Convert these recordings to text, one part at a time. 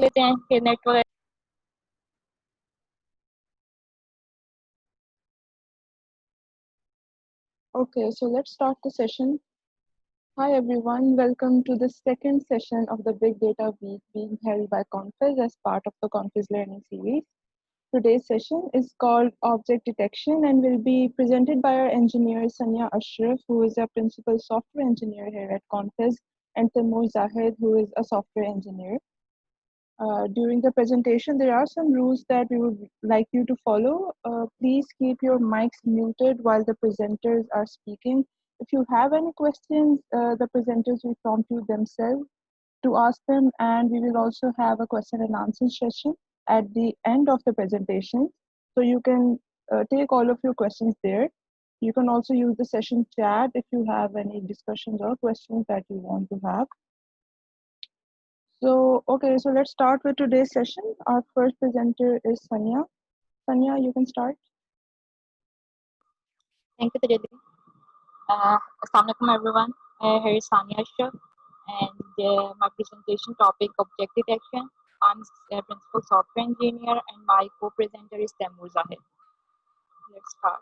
लेते हैं कि network. Okay, so let's start the session. Hi everyone, welcome to the second session of the Big Data Week being held by Confizz as part of the Confizz Learning Series. Today's session is called Object Detection and will be presented by our engineer Sanya Ashraf, who is a principal software engineer here at Confizz, and Taimur Zahid, who is a software engineer. During the presentation, there are some rules that we would like you to follow. Please keep your mics muted while the presenters are speaking. If you have any questions, the presenters will prompt you themselves to ask them, and we will also have a question and answer session at the end of the presentation. So you can take all of your questions there. You can also use the session chat if you have any discussions or questions that you want to have. So, okay, so let's start with today's session. Our first presenter is Sanya. Sanya, you can start. Thank you, Tajeedi. Assalamualaikum everyone. Here is Sanya Ashraf, and my presentation topic object detection. I'm a principal software engineer, and my co-presenter is Taimur Zahid. Let's start.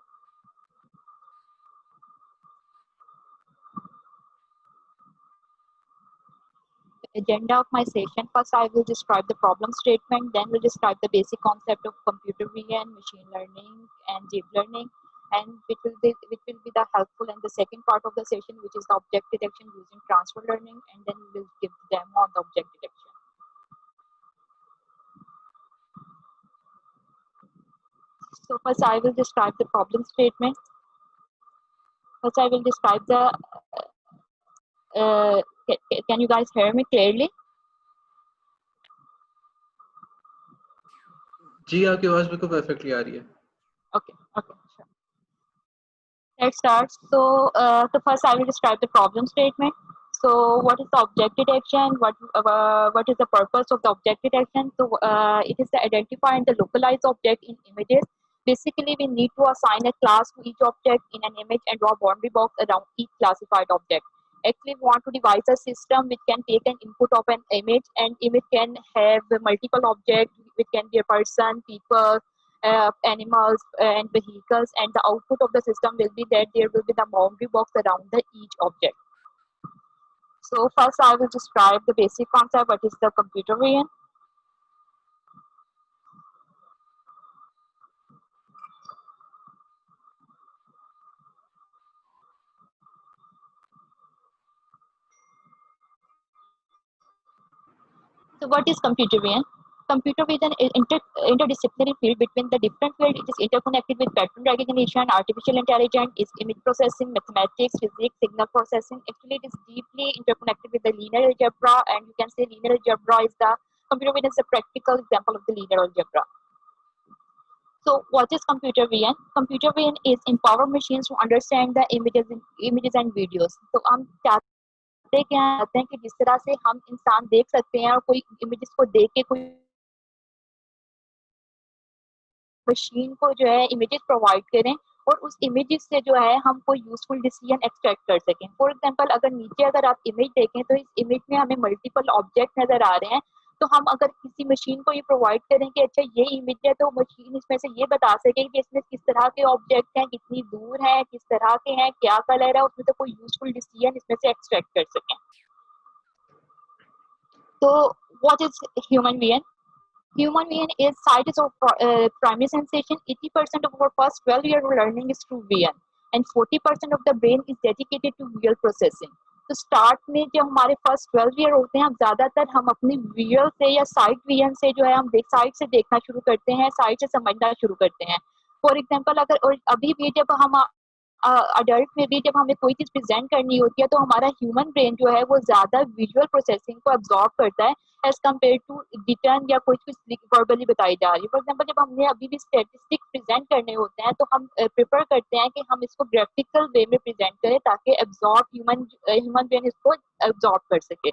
Agenda of my session. First, I will describe the problem statement, then we'll describe the basic concept of computer vision, machine learning, and deep learning, and which will be the helpful in the second part of the session, which is the object detection using transfer learning, and then we will give the demo on the object detection. So first, I will describe the problem statement. First, I will describe the. Can you guys hear me clearly? जी आपकी आवाज बिल्कुल perfectly आ रही है. Okay, sure. Let's start. So first I will describe the problem statement. So what is the object detection? What is the purpose of the object detection? So it is to identify and to localize object in images. Basically, we need to assign a class to each object in an image and draw boundary box around each classified object. Actually, we want to devise a system which can take an input of an image, and image can have multiple objects, which can be a person, people, animals, and vehicles, and the output of the system will be that there will be the boundary box around each object. So first I will describe the basic concept, what is the computer vision. So what is computer vision? Computer vision is interdisciplinary field between the different fields. It is interconnected with pattern recognition, artificial intelligence, is image processing, mathematics, physics, signal processing. Actually, it is deeply interconnected with the linear algebra, and you can say linear algebra is the computer vision is a practical example of the linear algebra. So what is computer vision? Computer vision is empower machines to understand the images and videos. So हम क्या चाहते हैं कि जिस तरह से हम इंसान देख सकते हैं और कोई इमेजेस को देख के कोई मशीन को जो है इमेजेस प्रोवाइड करें और उस इमेजेस से जो है हम कोई यूजफुल डिसीजन एक्सट्रैक्ट कर सकें. फॉर एग्जांपल अगर नीचे अगर आप इमेज देखें तो इस इमेज में हमें मल्टीपल ऑब्जेक्ट नजर आ रहे हैं. तो हम अगर किसी मशीन को ये प्रोवाइड करें कि अच्छा ये इमेज है, तो मशीन इसमें से ये बता सके कि इसमें किस तरह के ऑब्जेक्ट हैं, कितनी दूर है, किस तरह के हैं, क्या कलर है, उसमें तो कोई यूजफुल डिसीजन इसमें से एक्सट्रैक्ट कर सकें. So what is human vision? Human vision is sight is of primary sensation. 80% of our first 12 year learning is through vision, and 40% of the brain is dedicated to visual processing. तो start में जब हमारे first 12 year होते हैं, ज्यादातर हम अपनी visual से या साइट विजन से जो है हम साइट से देखना शुरू करते हैं, साइट से समझना शुरू करते हैं. फॉर एग्जांपल अगर अभी भी जब हम अडल्ट में भी जब हमें कोई चीज प्रेजेंट करनी होती है तो हमारा ह्यूमन ब्रेन जो है वो ज्यादा विजुअल प्रोसेसिंग को अब्सॉर्ब करता है एज कम्पेयर टू रिटर्न या कोई चीज वर्बली बताई जा रही है. फॉर एग्जाम्पल जब हमने अभी भी स्टेटिस्टिक्स प्रेजेंट करने होते हैं तो हम प्रेफर करते हैं कि हम इसको ग्राफिकल वे में प्रेजेंट करें ताकि एब्सॉर्ब ह्यूमन ब्रेन इसको एब्सॉर्ब कर सके.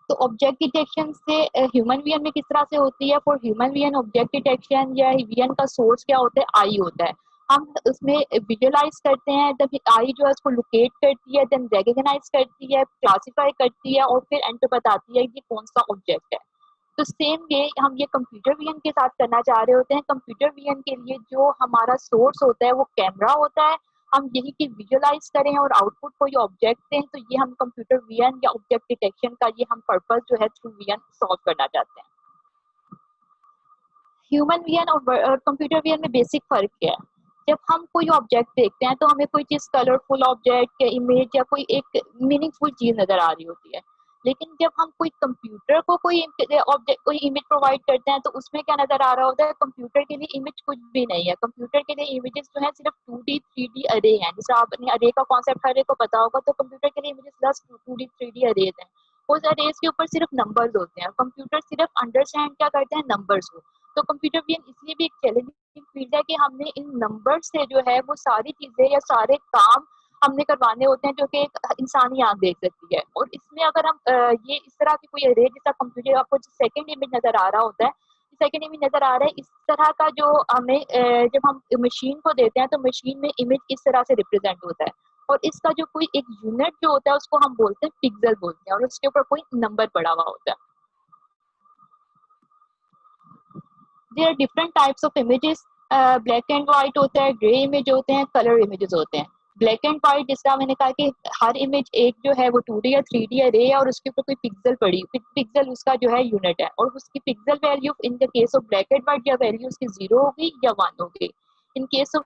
तो ऑब्जेक्ट डिटेक्शन से ह्यूमन विजन में किस तरह से होती है. For human vision object detection या विजन का सोर्स क्या होता है, आई होता है. हम उसमें विजुअलाइज करते हैं, तब आई जो है उसको लोकेट करती है, देन रिकॉग्नाइज करती है, क्लासिफाई करती है और फिर एंड पे बताती है कि कौन सा ऑब्जेक्ट है। तो सेम ये हम ये कंप्यूटर विजन के साथ करना चाह रहे होते हैं। कंप्यूटर विजन के लिए जो हमारा सोर्स होता है वो कैमरा होता है, हम यही की विजुअलाइज करें और आउटपुट को ये ऑब्जेक्ट दें, तो ये हम कंप्यूटर विजन या ऑब्जेक्ट डिटेक्शन का ये हम पर्पस जो है थ्रू विजन सॉल्व करना चाहते हैं। ह्यूमन विजन और कंप्यूटर विजन में बेसिक फर्क क्या है? जब हम कोई ऑब्जेक्ट देखते हैं तो हमें कोई चीज कलरफुल ऑब्जेक्ट या इमेज या कोई एक मीनिंगफुल चीज नजर आ रही होती है, लेकिन जब हम कोई कंप्यूटर को कोई ऑब्जेक्ट कोई इमेज प्रोवाइड करते हैं तो उसमें क्या नजर आ रहा होता है? कंप्यूटर के लिए इमेज कुछ भी नहीं है। कंप्यूटर के लिए इमेजेस जो है सिर्फ 2D 3D अरे हैं। जैसे आपने अरे का कॉन्सेप्ट हर एक को पता होगा, तो कंप्यूटर के लिए इमेजेस बस 2D 3D अरेज हैं। उस अरेज के ऊपर सिर्फ नंबर्स होते हैं। कंप्यूटर सिर्फ अंडरस्टैंड क्या करते हैं? नंबर्स को। तो कंप्यूटर विजन इसलिए भी एक चैलेंजिंग फील्ड है कि हमने इन नंबर से जो है वो सारी चीजें या सारे काम हमने करवाने होते हैं जो कि एक इंसानी आंख देख सकती है। और इसमें अगर हम ये इस तरह की कोई अरे जैसा कंप्यूटर आपको सेकंड इमेज नजर आ रहा होता है, सेकंड इमेज नजर आ रहा है, इस तरह का जो हमें जब हम मशीन को देते हैं तो मशीन में इमेज इस तरह से रिप्रेजेंट होता है, और इसका जो कोई एक यूनिट जो होता है उसको हम बोलते हैं पिक्सल बोलते हैं, और उसके ऊपर कोई नंबर पड़ा हुआ होता है। There are different types of images. Black and white होता है, ग्रे इमेज होते हैं, कलर इमेजेस होते हैं। ब्लैक एंड व्हाइट जिस तरह मैंने कहा कि हर इमेज एक जो है वो 2D या 3D अरे है और उसके ऊपर कोई पिक्सल पड़ी, पिक्सल उसका जो है यूनिट है, और उसकी pixel value in the case of black and white या वैल्यू उसकी 0 होगी या 1 होगी। In case of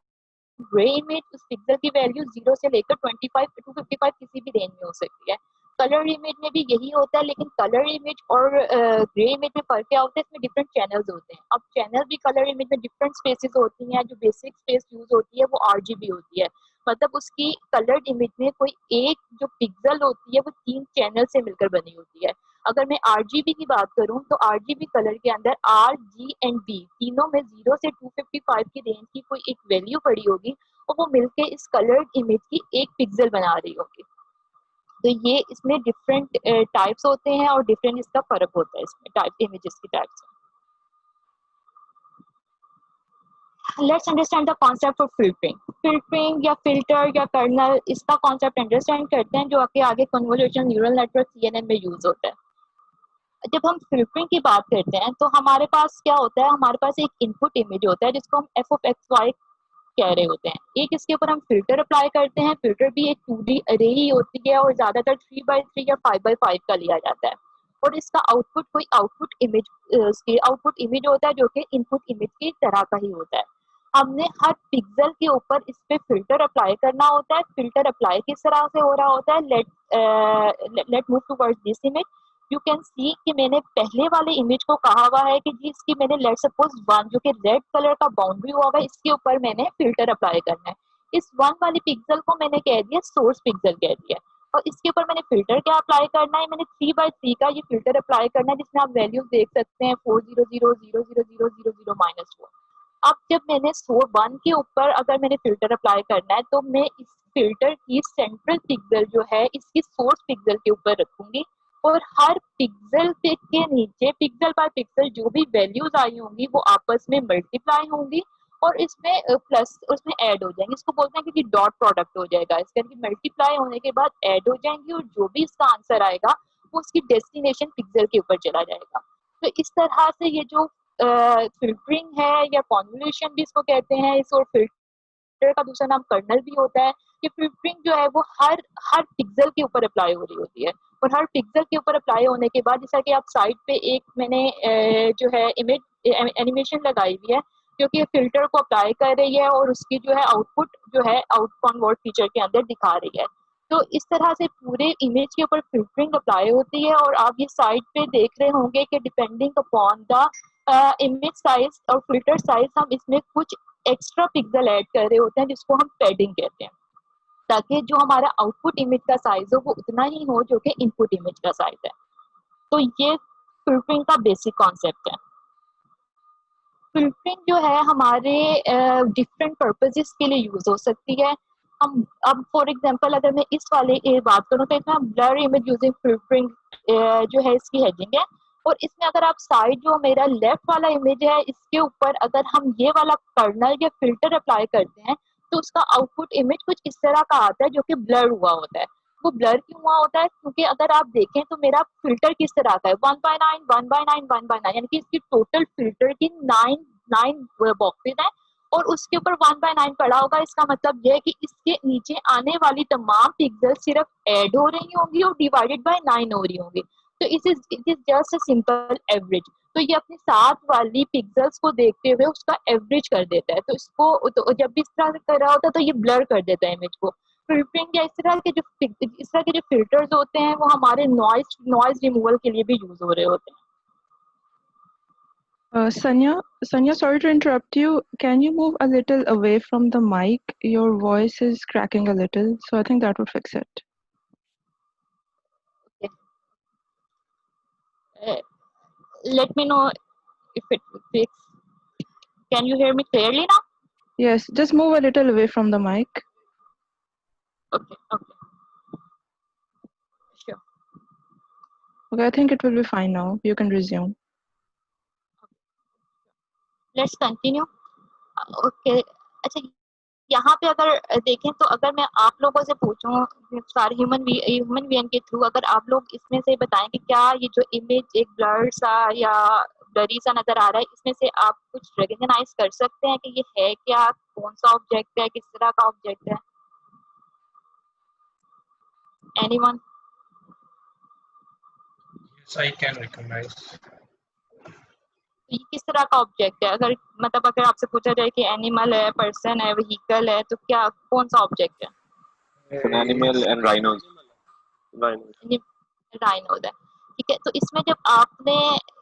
grey image उस पिक्सल की वैल्यू 0 से लेकर 25 टू 55 किसी भी रेंज में हो सकती है। कलर इमेज में भी यही होता है, लेकिन कलर इमेज और ग्रे इमेज में फर्क क्या होता है? इसमें डिफरेंट चैनल्स होते हैं। अब चैनल भी कलर इमेज में डिफरेंट स्पेसेस होती हैं। जो बेसिक स्पेस यूज होती है वो RGB होती है, मतलब उसकी कलर्ड इमेज में कोई एक जो पिक्सल होती है वो 3 चैनल से मिलकर बनी होती है। अगर मैं RGB की बात करूं तो RGB कलर के अंदर R, G एंड B तीनों में 0 से 255 की रेंज की कोई एक वैल्यू पड़ी होगी, और वो मिलके इस कलर्ड इमेज की एक पिक्सल बना रही होगी। तो ये इसमें डिफरेंट टाइप्स होते हैं और डिफरेंट इसका फर्क होता है इसमें टाइप इमेजेस की types. Let's understand the concept of filtering या फिल्टर या कर्नल, इसका कॉन्सेप्ट अंडरस्टैंड करते हैं जो आगे आगे कन्वोल्यूशन न्यूरल नेटवर्क CNN में यूज होता है। जब हम फिल्टरिंग की बात करते हैं तो हमारे पास क्या होता है? हमारे पास एक इनपुट इमेज होता है जिसको हम f(x, y) कह रहे होते हैं। एक इसके ऊपर हम फिल्टर अप्लाई करते हैं। फिल्टर भी एक 2D अरे ही होती है और ज्यादातर 3x3 या 5x5 का लिया जाता है, और इसका आउटपुट कोई आउटपुट इमेज होता है जो कि इनपुट इमेज की तरह का ही होता है। हमने हर पिक्सल के ऊपर इस पे फिल्टर अप्लाई करना होता है। फिल्टर अप्लाई किस तरह से हो रहा होता है? Let move towards this image. You can see कि मैंने पहले वाले इमेज को कहा हुआ है कि जी इसकी मैंने लेट सपोज 1 जो कि रेड कलर का बाउंड्री हुआ है इसके ऊपर मैंने फिल्टर अप्लाई करना है। इस 1 वाली पिक्सल को मैंने कह दिया सोर्स पिक्सल कह दिया, और इसके ऊपर मैंने फिल्टर क्या अप्लाई करना है? मैंने 3x3 का ये फिल्टर अप्लाई करना है जिसमें आप वैल्यूज देख सकते हैं 400000000-4। अब जब मैंने 1 के ऊपर अगर मैंने फिल्टर अप्लाई करना है तो मैं इस फिल्टर की सेंट्रल पिक्सल जो है इसकी सोर्स पिक्सल के ऊपर रखूंगी, और हर पिक्सल के नीचे पिक्सल बाय पिक्सल जो भी वैल्यूज आई होंगी वो आपस में मल्टीप्लाई होंगी और इसमें प्लस उसमें ऐड हो जाएंगे। इसको बोलते हैं कि डॉट प्रोडक्ट हो जाएगा। इसके मल्टीप्लाई होने के बाद ऐड हो जाएंगी और जो भी इसका आंसर आएगा वो उसकी डेस्टिनेशन पिक्सल के ऊपर चला जाएगा। तो इस तरह से ये जो फिल्टरिंग है या कॉन्वोल्यूशन भी इसको कहते हैं, इस और फिल्टर का दूसरा नाम कर्नल भी होता है। ये फिल्टरिंग जो है वो हर हर पिक्सल के ऊपर अप्लाई हो रही होती है, और हर पिक्सल के ऊपर अप्लाई होने के बाद जैसा कि आप साइड पे एक मैंने जो है इमेज एनिमेशन लगाई हुई है जो कि फिल्टर को अप्लाई कर रही है और उसकी जो है आउटपुट जो है आउटपुट कन्वर्ट फीचर के अंदर दिखा रही है। तो इस तरह से पूरे इमेज के ऊपर फिल्टरिंग अप्लाई होती है, और आप ये साइड पे देख रहे होंगे कि depending upon the image size और फिल्टर साइज हम इसमें कुछ एक्स्ट्रा पिक्सल ऐड कर रहे होते हैं जिसको हम पैडिंग कहते हैं, ताकि जो हमारा आउटपुट इमेज का साइज हो वो उतना ही हो जो कि इनपुट इमेज का साइज है। तो ये फिल्टरिंग का बेसिक कॉन्सेप्ट है। फिल्टरिंग जो है हमारे डिफरेंट पर्पसेस के लिए यूज हो सकती है। हम अब फॉर एग्जांपल अगर मैं इस वाले बात करूं तो इसमें ब्लर इमेज यूजिंग फिल्टरिंग जो है इसकी हेडिंग है, और इसमें अगर आप साइड जो मेरा लेफ्ट वाला इमेज है इसके ऊपर अगर हम ये वाला कर्नल या फिल्टर अप्लाई करते हैं तो उसका आउटपुट इमेज कुछ इस तरह का आता है जो कि ब्लर हुआ होता है। वो ब्लर क्यों हुआ होता है? क्योंकि अगर आप देखें तो मेरा फिल्टर किस तरह का है, 1/9 1/9 1/9, यानी कि इसकी टोटल फिल्टर की 9 बॉक्सेस हैं और उसके ऊपर 1/9 पड़ा होगा। इसका मतलब यह है कि इसके नीचे आने वाली तमाम पिक्सल सिर्फ ऐड हो रही होंगी और डिवाइडेड बाय 9 हो रही होंगी। तो it is just a simple average. तो ये अपनी साथ वाली पिक्सल्स को देखते हुए उसका एवरेज कर देता है। तो इसको तो जब भी इस तरह से कर रहा होता है तो ये ब्लर कर देता है इमेज को। फिल्टरिंग या इस तरह के जो फिल्टर्स होते हैं वो हमारे नॉइज रिमूवल के लिए भी यूज हो रहे होते हैं। Sanya, sorry to interrupt you. Can you move a little away from the mic? Your voice is cracking a little, so I think that would fix it. Let me know if it will fix. Can you hear me clearly now? Yes, just move a little away from the mic. Okay. Sure. Okay, I think it will be fine now. You can resume. Let's continue. Okay. अच्छा, यहाँ पे अगर देखें तो अगर मैं आप लोगों से पूछूं सारे ह्यूमन बीइंग के थ्रू, अगर आप लोग इसमें से बताएं कि क्या ये जो इमेज एक ब्लर सा या ब्लरी सा नजर आ रहा है, इसमें से आप कुछ रिकॉग्नाइज कर सकते हैं कि ये है क्या, कौन सा ऑब्जेक्ट है, किस तरह का ऑब्जेक्ट है? Anyone? Yes, I can recognize. ये किस तरह का ऑब्जेक्ट है? अगर मतलब अगर आपसे पूछा जाए कि एनिमल है, पर्सन है, व्हीकल है, तो क्या कौन सा ऑब्जेक्ट है? It's an animal and rhinos. Rhino है। ठीक है, तो इसमें जब आपने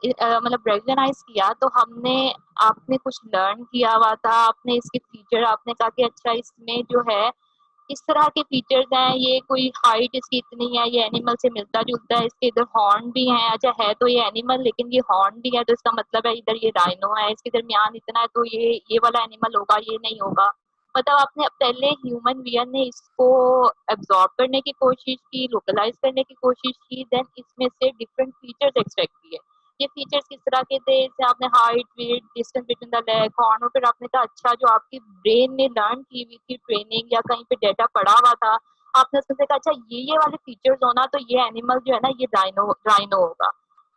मतलब रिकॉग्नाइज किया तो आपने कुछ लर्न किया हुआ था, आपने इसके फीचर आपने कहा कि अच्छा इसमें जो है इस तरह के फीचर्स हैं, ये कोई हाइट इसकी इतनी है, ये एनिमल से मिलता जुलता है, इसके इधर हॉर्न भी हैं। अच्छा है तो ये एनिमल लेकिन ये हॉर्न भी है, तो इसका मतलब है इधर ये राइनो है, इसके दरमियान इतना है तो ये वाला एनिमल होगा, ये नहीं होगा। मतलब आपने पहले ह्यूमन विजन ने इसको एब्जॉर्ब करने की कोशिश की, लोकलाइज करने की कोशिश की, देन इसमें से डिफरेंट फीचर्स एक्सट्रैक्ट किए। ये फीचर्स किस तरह के थे? जैसे आपने height, weight, distance between the leg, horn, और फिर आपने कहा अच्छा जो आपकी ब्रेन ने लर्न की हुई थी ट्रेनिंग या कहीं पे डेटा पड़ा हुआ था, आपने उसमें से कहा अच्छा ये वाले फीचर्स होना तो ये एनिमल जो है ना ये राइनो होगा।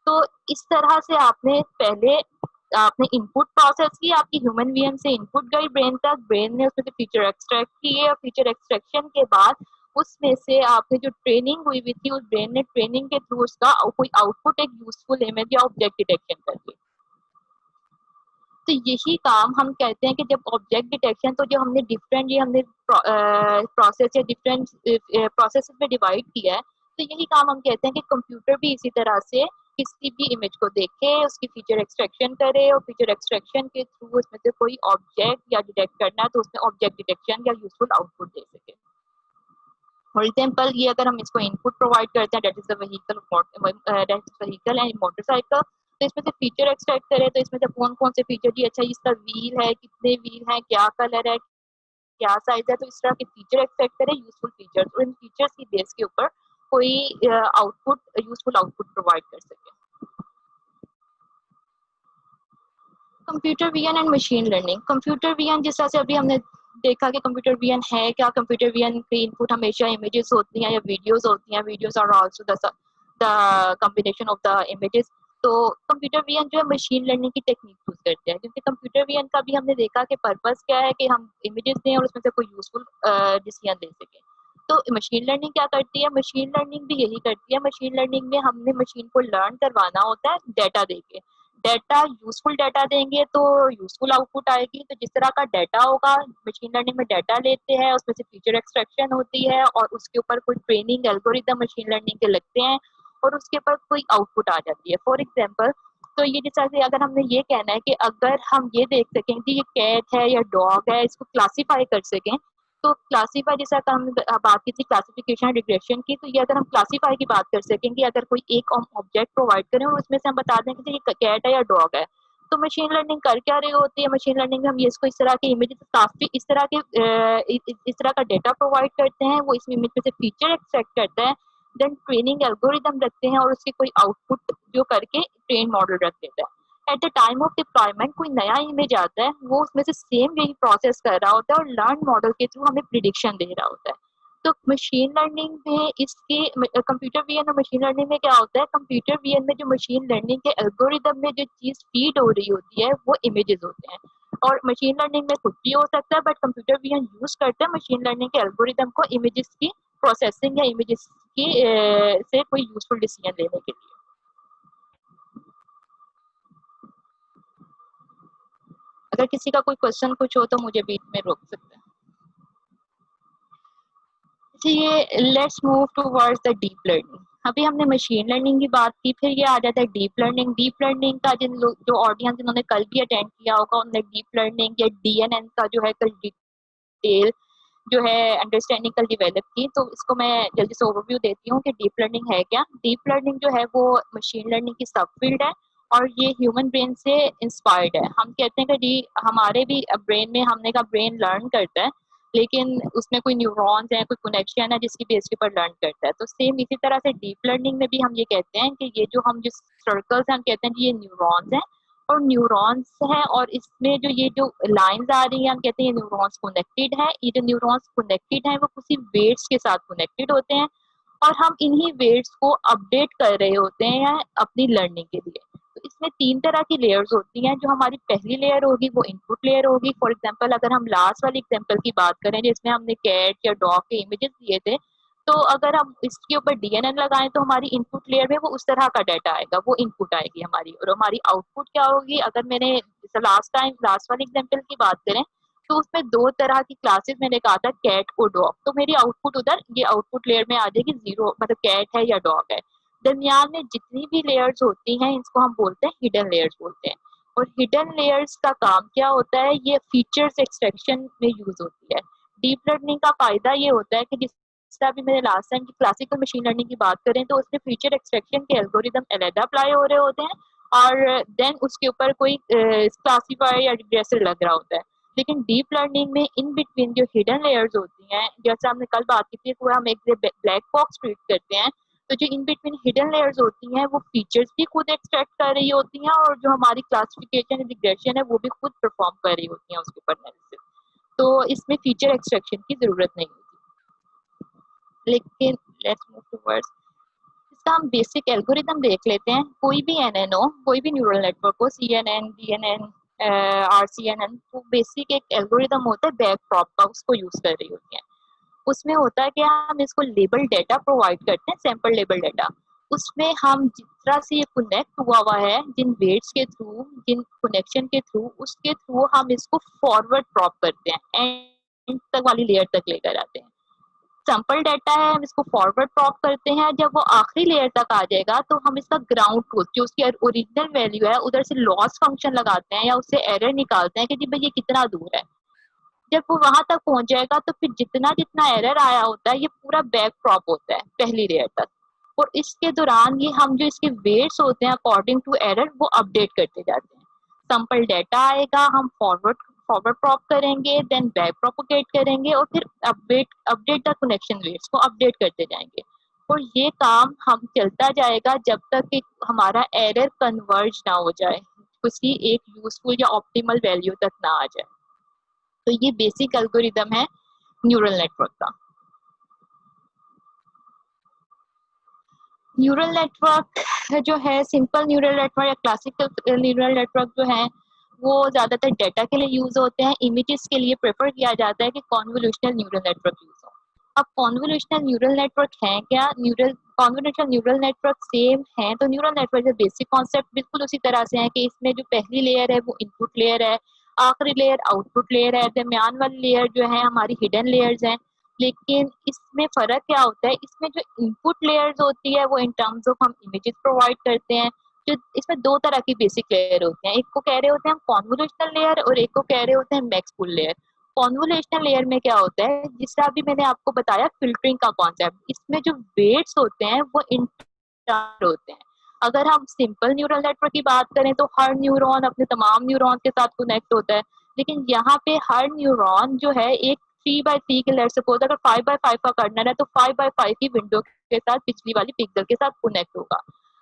तो इस तरह से आपने इनपुट प्रोसेस की, आपकी ह्यूमन विजन से इनपुट गई ब्रेन तक, ब्रेन ने उसमें से फीचर एक्सट्रैक्ट किए और फीचर एक्सट्रैक्शन के बाद उसमें से आपने जो ट्रेनिंग हुई हुई थी उस ब्रेन ने ट्रेनिंग के थ्रू उसका कोई आउटपुट एक यूजफुल इमेज या ऑब्जेक्ट डिटेक्शन कर दी। तो यही काम हम कहते हैं कि जब ऑब्जेक्ट डिटेक्शन, तो जो हमने डिफरेंट ये हमने प्रोसेस या डिफरेंट प्रोसेस में डिवाइड किया है, तो यही काम हम कहते हैं कि कंप्यूटर भी इसी तरह से किसी भी इमेज को देखे, उसकी फीचर एक्सट्रैक्शन करे और फीचर एक्सट्रैक्शन के थ्रू उसमें से कोई ऑब्जेक्ट या डिटेक्ट करना है तो उसमें ऑब्जेक्ट डिटेक्शन या यूजफुल आउटपुट दे सके। फॉर एग्जाम्पल ये अगर हम इसको इनपुट प्रोवाइड करते हैं that is the vehicle and motorcycle, तो इसमें से फीचर एक्सट्रैक्ट करें तो इसमें से कौन कौन से फीचर जी, अच्छा इसका व्हील है, कितने व्हील हैं, क्या कलर है, क्या साइज है, तो इस तरह के फीचर एक्सट्रैक्ट करें, यूजफुल फीचर्स, और इन फीचर्स की बेस के ऊपर कोई आउटपुट यूजफुल आउटपुट प्रोवाइड कर सके। Computer vision and machine learning. Computer vision जिस तरह से अभी हमने देखा कि कंप्यूटर विजन है क्या, कंप्यूटर विजन की इनपुट हमेशा इमेजेस होती हैं या वीडियोस होती हैं, videos are also the combination of the images. तो कंप्यूटर विजन जो है मशीन लर्निंग की टेक्निक यूज करते हैं, क्योंकि कंप्यूटर विजन का भी हमने देखा कि पर्पस क्या है कि हम इमेजेस दें और उसमें से कोई यूजफुल डिसीजन ले सकें। तो मशीन लर्निंग क्या करती है? मशीन लर्निंग भी यही करती है। मशीन लर्निंग में हमने मशीन को लर्न करवाना होता है डेटा देके। डेटा यूजफुल डेटा देंगे तो यूजफुल आउटपुट आएगी। तो जिस तरह का डेटा होगा, मशीन लर्निंग में डेटा लेते हैं, उसमें से फीचर एक्सट्रैक्शन होती है और उसके ऊपर कोई ट्रेनिंग एल्गोरिदम मशीन लर्निंग के लगते हैं और उसके ऊपर कोई आउटपुट आ जाती है। फॉर एग्जाम्पल, तो ये जिस तरह से अगर हमने ये कहना है कि अगर हम ये देख सकें कि ये कैट है या डॉग है, इसको क्लासीफाई कर सकें, तो क्लासीफाई जैसा हम बात की थी क्लासिफिकेशन रिग्रेशन की, तो ये अगर हम क्लासीफाई की बात कर सकेंगे, अगर कोई एक ऑब्जेक्ट प्रोवाइड करें और उसमें से हम बता दें कि ये कैट है या डॉग है, तो मशीन लर्निंग कर क्या रही होती है? मशीन लर्निंग में हम इसको इस तरह के इमेज काफी इस तरह का डेटा प्रोवाइड करते हैं, वो इस इमेज में से फीचर एक्सट्रैक्ट करता है, देन ट्रेनिंग एल्गोरिदम रखते हैं और उसके कोई आउटपुट जो करके ट्रेन मॉडल रख देता है। At the time of deployment कोई नया इमेज आता है, वो उसमें से सेम यही प्रोसेस कर रहा होता है और लर्न मॉडल के थ्रू हमें प्रिडिक्शन दे रहा होता है। तो मशीन लर्निंग में इसके कंप्यूटर वीएन और मशीन लर्निंग में क्या होता है, कंप्यूटर वीएन में जो मशीन लर्निंग के एल्गोरिदम में जो चीज फीड हो रही होती है वो इमेजेस होते हैं, और मशीन लर्निंग में कुछ भी हो सकता है, बट कंप्यूटर वीएन यूज करते हैं मशीन लर्निंग के एल्गोरिदम को इमेजेस की प्रोसेसिंग या इमेजेस की से कोई यूजफुल डिसीजन लेने के लिए। अगर किसी का कोई क्वेश्चन कुछ हो तो मुझे बीच में रोक सकते हैं। ये let's move towards the deep learning. अभी हमने मशीन लर्निंग की बात की, फिर ये आ जाता है डीप लर्निंग। डीप लर्निंग का जिन लोग जो ऑडियंस जिन्होंने कल भी अटेंड किया होगा, उन्होंने डीप लर्निंग या डीएनएन का जो है कल डिटेल जो है अंडरस्टैंडिंग कल डेवलप की। तो इसको मैं जल्दी से ओवरव्यू देती हूँ कि डीप लर्निंग है क्या। डीप लर्निंग जो है वो मशीन लर्निंग की सब फील्ड है और ये ह्यूमन ब्रेन से इंस्पायर्ड है। हम कहते हैं कि हमारे भी ब्रेन में हमने का ब्रेन लर्न करता है, लेकिन उसमें कोई न्यूरॉन्स है, कोई कनेक्शन है जिसकी बेस के ऊपर लर्न करता है। तो सेम इसी तरह से डीप लर्निंग में भी हम ये कहते हैं कि ये जो हम जिस सर्कल्स हैं हम कहते हैं कि ये न्यूरॉन्स हैं और न्यूरॉन्स हैं, और इसमें जो ये जो लाइंस आ रही हैं हम कहते हैं ये न्यूरॉन्स कनेक्टेड है। ये जो न्यूरॉन्स कनेक्टेड है वो किसी वेट्स के साथ कनेक्टेड होते हैं और हम इन्हीं वेट्स को अपडेट कर रहे होते हैं अपनी लर्निंग के लिए। तो इसमें 3 तरह की लेयर्स होती हैं। जो हमारी पहली लेयर होगी वो इनपुट लेयर होगी। फॉर एग्जांपल अगर हम लास्ट वाली एग्जांपल की बात करें जिसमें हमने कैट या डॉग के इमेजेस दिए थे, तो अगर हम इसके ऊपर डीएनएन लगाएं तो हमारी इनपुट लेयर में वो उस तरह का डाटा आएगा, वो इनपुट आएगी हमारी। और हमारी आउटपुट क्या होगी, अगर मैंने लास्ट वाली एग्जांपल की बात करें तो उसमें 2 तरह की क्लासेस मैंने कहा था, कैट और डॉग। तो मेरी आउटपुट उधर ये आउटपुट लेयर में आ जाएगी 0, मतलब कैट है या डॉग है। दरमियान में जितनी भी लेयर्स होती हैं इसको हम बोलते हैं हिडन लेयर्स बोलते हैं। और हिडन लेयर्स का काम क्या होता है, ये फीचर्स एक्सट्रैक्शन में यूज होती है। डीप लर्निंग का फायदा ये होता है कि जिस तरह भी मैंने लास्ट टाइम की क्लासिकल मशीन लर्निंग की बात करें तो उसमें फीचर एक्सट्रैक्शन के एल्गोरिदम अलग अप्लाई हो रहे होते हैं और देन उसके ऊपर कोई क्लासीफायर या रिग्रेसर लग रहा होता है। लेकिन डीप लर्निंग में इन बिटवीन जो हिडन लेयर्स होती हैं, जैसे हमने कल बात की थी, वो हम एक ब्लैक बॉक्स ट्रीट करते हैं। तो जो इन बिटवीन हिडन लेयर्स होती हैं वो फीचर्स भी खुद एक्सट्रैक्ट कर रही होती हैं और जो हमारी क्लासिफिकेशन रिग्रेशन है वो भी खुद परफॉर्म कर रही होती हैं उसके ऊपर एनालिसिस। तो इसमें फीचर एक्सट्रैक्शन की जरूरत नहीं होती। लेकिन लेट्स मूव टुवर्ड्स इसका हम बेसिक एल्गोरिदम देख लेते हैं। कोई भी एनएन हो, कोई भी न्यूरल नेटवर्क हो, सीएनएन, डीएनएन, आरसीएनएन, तो बेसिक एक एल्गोरिदम होता है बैकप्रॉप का, उसको यूज कर रही होती है। उसमें होता है कि हम इसको लेबल डेटा प्रोवाइड करते हैं, सैंपल लेबल डेटा। उसमें हम जिस तरह से ये कनेक्ट हुआ है, जिन वेट्स के थ्रू, जिन कनेक्शन के थ्रू, उसके थ्रू हम इसको फॉरवर्ड ड्रॉप करते हैं, एंड तक वाली लेयर तक लेकर आते हैं। सैंपल डेटा है, हम इसको फॉरवर्ड ड्रॉप करते हैं। जब वो आखिरी लेयर तक आ जाएगा तो हम इसका ग्राउंड ट्रूथ, जो उसकी ओरिजिनल वैल्यू है, उधर से लॉस फंक्शन लगाते हैं या उससे एरर निकालते हैं कि जी भाई ये कितना दूर है। जब वो वहां तक पहुंच जाएगा तो फिर जितना जितना एरर आया होता है ये पूरा बैक ड्रॉप होता है पहली लेयर तक। और इसके दौरान ये हम जो इसके वेट्स होते हैं अकॉर्डिंग टू एरर वो अपडेट करते जाते हैं। सैंपल डेटा आएगा, हम फॉरवर्ड ड्रॉप करेंगे, देन बैक प्रोपोगेट करेंगे और फिर अपडेट द कनेक्शन वेट्स को अपडेट करते जाएंगे। और ये काम हम चलता जाएगा जब तक कि हमारा एरर कन्वर्ज ना हो जाए, किसी एक यूजफुल या ऑप्टिमल वैल्यू तक ना आ जाए। तो ये बेसिक एल्गोरिदम है न्यूरल नेटवर्क का। न्यूरल नेटवर्क जो है, सिंपल न्यूरल नेटवर्क या क्लासिकल न्यूरल नेटवर्क जो है वो ज्यादातर डेटा के लिए यूज होते हैं। इमेजेस के लिए प्रेफर किया जाता है कि कॉन्वोल्यूशनल न्यूरल नेटवर्क यूज हो। अब कॉन्वोल्यूशनल न्यूरल नेटवर्क है क्या, कॉन्वोल्यूशनल न्यूरल नेटवर्क सेम है। तो न्यूरल नेटवर्क का बेसिक कॉन्सेप्ट बिल्कुल उसी तरह से है कि इसमें जो पहली लेयर है वो इनपुट लेयर है, आखिरी लेयर आउटपुट लेयर है, दरमियान वाली लेयर जो है हमारी हिडन लेयर्स हैं। लेकिन इसमें फर्क क्या होता है, इसमें जो इनपुट लेयर्स होती है वो इन टर्म्स ऑफ हम इमेजेस प्रोवाइड करते हैं। जो इसमें 2 तरह की बेसिक लेयर होती हैं, एक को कह रहे होते हैं हम कॉन्वोल्यूशनल लेयर और एक को कह रहे होते हैं मैक्सपुल लेयर। कॉन्वोल्यूशनल लेयर में क्या होता है, जिस तरह भी मैंने आपको बताया फिल्टरिंग का कॉन्सेप्ट, इसमें जो वेट्स होते हैं वो इंटर होते हैं। अगर हम सिंपल न्यूरल नेटवर्क की बात करें तो हर न्यूरॉन अपने तमाम न्यूरॉन के साथ कनेक्ट होता है, लेकिन यहाँ पे हर न्यूरॉन जो है एक 3x3 के लेट सपोज अगर 5x5 का कर्नल है तो 5x5 की विंडो के साथ पिछली वाली पिक्सल के साथ कनेक्ट होगा।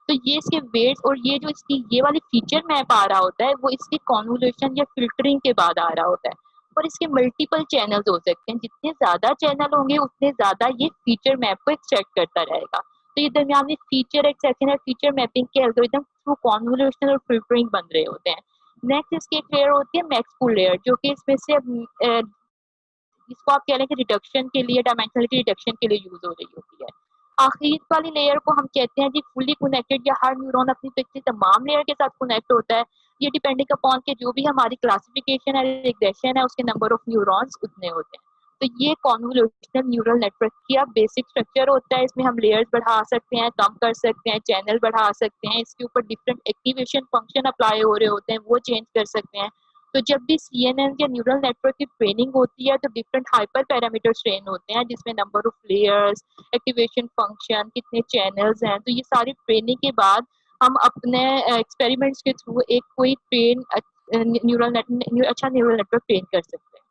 तो ये इसके वेट्स और ये जो इसकी ये वाली फीचर मैप आ रहा होता है वो इसकी कॉन्वोल्यूशन या फिल्टरिंग के बाद आ रहा होता है। और इसके मल्टीपल चैनल्स हो सकते हैं, जितने ज्यादा चैनल होंगे उतने ज्यादा ये फीचर मैप को एक्सट्रैक्ट करता रहेगा। तो ये दरमियान में फीचर एक्सट्रैक्शन और फीचर मैपिंग के एल्गोरिथम थ्रू कॉन्वोल्यूशन और फिल्टरिंग बन रहे होते हैं। नेक्स्ट इसकी एक लेयर होती है मैक्सपूल लेयर, जो कि इसमें से इसको आप कह लें कि रिडक्शन के लिए, डायमेंशनलिटी रिडक्शन के लिए यूज हो रही होती है। आखिरी वाली लेयर को हम कहते हैं जी फुली कनेक्टेड, या हर न्यूरॉन अपनी पिछली तमाम लेयर के साथ कनेक्ट होता है। ये डिपेंडिंग अपॉन के जो भी हमारी क्लासिफिकेशन है, रिग्रेशन है, उसके नंबर ऑफ न्यूरॉन्स उतने होते हैं। तो ये कॉन्वोल्यूशनल न्यूरल नेटवर्क की अब बेसिक स्ट्रक्चर होता है। इसमें हम लेयर्स बढ़ा सकते हैं, कम कर सकते हैं, चैनल बढ़ा सकते हैं, इसके ऊपर डिफरेंट एक्टिवेशन फंक्शन अप्लाई हो रहे होते हैं, वो चेंज कर सकते हैं। तो जब भी CNN या न्यूरल नेटवर्क की ट्रेनिंग होती है तो डिफरेंट हाइपर पैरामीटर्स ट्रेन होते हैं, जिसमें number of layers, activation function, कितने चैनल्स हैं। तो ये सारी ट्रेनिंग के बाद हम अपने एक्सपेरिमेंट्स के थ्रू एक कोई ट्रेन अच्छा न्यूरल नेटवर्क ट्रेन कर सकते हैं।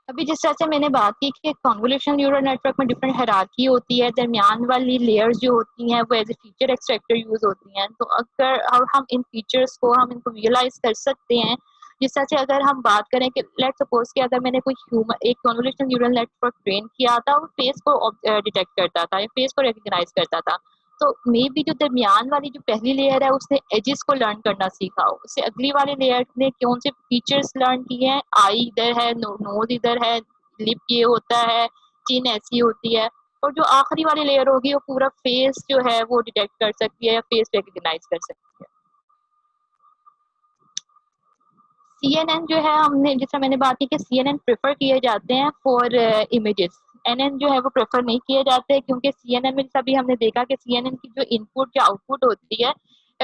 अभी जिस तरह से मैंने बात की कि कॉन्वोल्यूशन न्यूरल नेटवर्क में डिफरेंट हायरार्की होती है, दरमियान वाली लेयर्स जो होती हैं वो as a feature extractor use होती हैं। तो अगर हम इन फीचर्स को हम इनको रियलाइज कर सकते हैं, जिस तरह से अगर हम बात करें कि लेट्स सपोज कि अगर मैंने कोई ह्यूमन एक कॉन्वोल्यूशन न्यूरल नेटवर्क ट्रेन किया था और फेस को डिटेक्ट करता था या फेस को रिकग्नाइज करता था, तो मे बी जो दरमियान वाली जो पहली लेयर है उसने एजेस को लर्न करना सीखा हो, उससे अगली वाली लेयर ने कौन से फीचर्स लर्न किए हैं, आई इधर है, नोज इधर है, लिप ये होता है, चिन ऐसी होती है। और जो आखिरी वाली लेयर होगी वो पूरा फेस जो है वो डिटेक्ट कर सकती है या फेस रिकग्नाइज कर सकती है। CNN जो है, हमने जैसा मैंने बात की कि CNN प्रेफर किए जाते हैं फॉर इमेजेस, NN जो है वो प्रेफर नहीं किए जाते, क्योंकि CNN में सभी हमने देखा कि CNN की जो इनपुट या आउटपुट होती है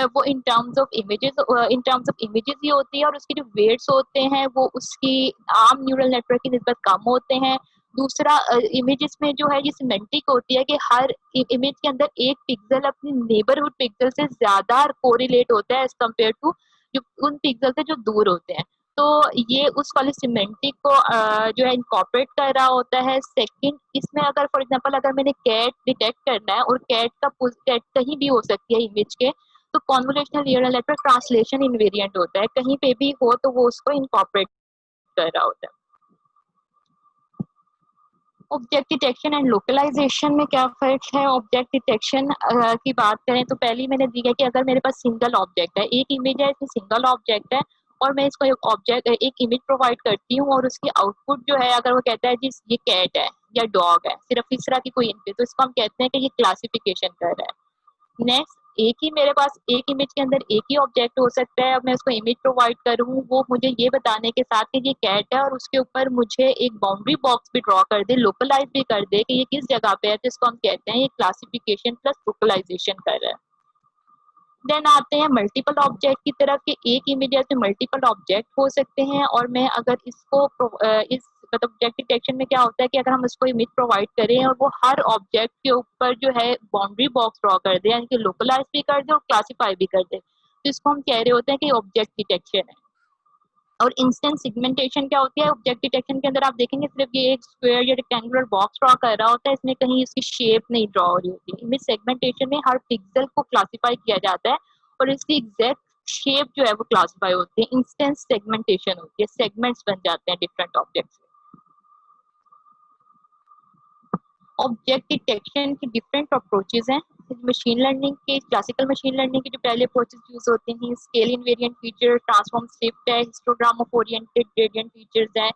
वो इन टर्म्स ऑफ इमेजेस ही होती है, और उसके जो वेट्स होते हैं वो उसकी आम न्यूरल नेटवर्क की निस्बत कम होते हैं। दूसरा, इमेजेस में जो है ये सिमेंटिक होती है कि हर इमेज के अंदर एक पिक्सल अपनी नेबरहुड पिक्सल से ज्यादा कोरिलेट होता है एज कम्पेयर टू जो उन पिक्सल से जो दूर होते हैं। तो ये उस वाले सिमेंटिक को जो है इनकॉर्पोरेट कर रहा होता है। सेकंड, इसमें अगर फॉर एग्जांपल अगर मैंने कैट डिटेक्ट करना है और कैट कहीं भी हो सकती है इमेज के, तो convolutional neural network translation invariant होता है, कहीं पे भी हो तो वो उसको इनकॉर्पोरेट कर रहा होता है। ऑब्जेक्ट डिटेक्शन एंड लोकलाइजेशन में क्या फर्क है? ऑब्जेक्ट डिटेक्शन की बात करें तो पहले मैंने दिया कि अगर मेरे पास सिंगल ऑब्जेक्ट है, एक इमेज है, इसमें सिंगल ऑब्जेक्ट है, और मैं इसको एक इमेज प्रोवाइड करती हूँ और उसकी आउटपुट जो है अगर वो कहता है जी ये कैट है या डॉग है, सिर्फ इस तरह की कोई इनपुट, तो इसको हम कहते हैं कि ये क्लासिफिकेशन कर रहा है। नेक्स्ट, एक ही मेरे पास एक इमेज के अंदर एक ही ऑब्जेक्ट हो सकता है। अब मैं उसको इमेज प्रोवाइड करूँ, वो मुझे ये बताने के साथ कि ये कैट है, और उसके ऊपर मुझे एक बाउंड्री बॉक्स भी ड्रॉ कर दे, लोकलाइज भी कर दे कि ये किस जगह पे है, तो इसको हम कहते हैं ये क्लासिफिकेशन प्लस लोकलाइजेशन कर रहा है। देन आते हैं मल्टीपल ऑब्जेक्ट की तरफ, कि एक इमेज से मल्टीपल ऑब्जेक्ट हो सकते हैं, और मैं अगर इसको इस मतलब ऑब्जेक्ट डिटेक्शन में क्या होता है कि अगर हम उसको इमेज प्रोवाइड करें और वो हर ऑब्जेक्ट के ऊपर जो है बाउंड्री बॉक्स ड्रॉ कर दे, यानी कि लोकलाइज भी कर दे और क्लासीफाई भी कर दे, तो इसको हम कह रहे होते हैं कि ऑब्जेक्ट डिटेक्शन है। और इंस्टेंस सेगमेंटेशन क्या होती है? ऑब्जेक्ट डिटेक्शन के अंदर आप देखेंगे सिर्फ ये एक स्क्वायर या रेक्टेंगुलर बॉक्स ड्रॉ कर रहा होता है, इसमें कहीं इसकी शेप नहीं ड्रॉ हो रही होती। इमेज सेगमेंटेशन में हर पिक्सल को क्लासीफाई किया जाता है और इसकी एग्जैक्ट शेप जो है वो क्लासीफाई होती है। इंस्टेंस सेगमेंटेशन होती है, सेगमेंट्स बन जाते हैं डिफरेंट ऑब्जेक्ट्स। ऑब्जेक्ट डिटेक्शन की डिफरेंट अप्रोचेज हैं। मशीन लर्निंग के, क्लासिकल मशीन लर्निंग की जो पहले अप्रोचेज यूज होते हैं, scale invariant feature, transform shift है, histogram of oriented gradient features है।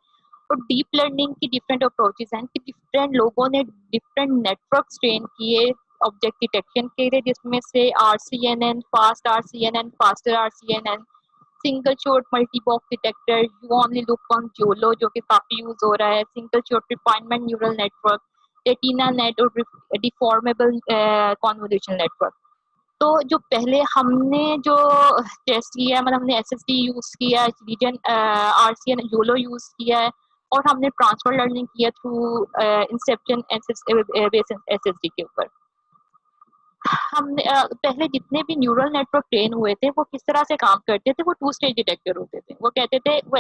और डीप लर्निंग की डिफरेंट अप्रोचेज हैं कि डिफरेंट लोगों ने डिफरेंट नेटवर्क ट्रेन किए ऑब्जेक्ट डिटेक्शन के लिए, जिसमें से RCNN, fast RCNN, faster RCNN, single shot multi box detector, you only look on जोलो जो कि काफी यूज हो रहा है, single shot refinement neural network, retina net और डिफॉर्मेबल कॉन्वोल्यूशन नेटवर्क। तो जो पहले हमने जो टेस्ट किया है, मतलब हमने SSD यूज किया है, रीजन RCN योलो यूज किया है, और हमने ट्रांसफर लर्निंग किया थ्रू इंसेप्शन बेस SSD के ऊपर। हमने पहले जितने भी न्यूरल नेटवर्क ट्रेन हुए थे वो किस तरह से काम करते थे? वो टू स्टेज डिटेक्टर होते थे। वो कहते थे वो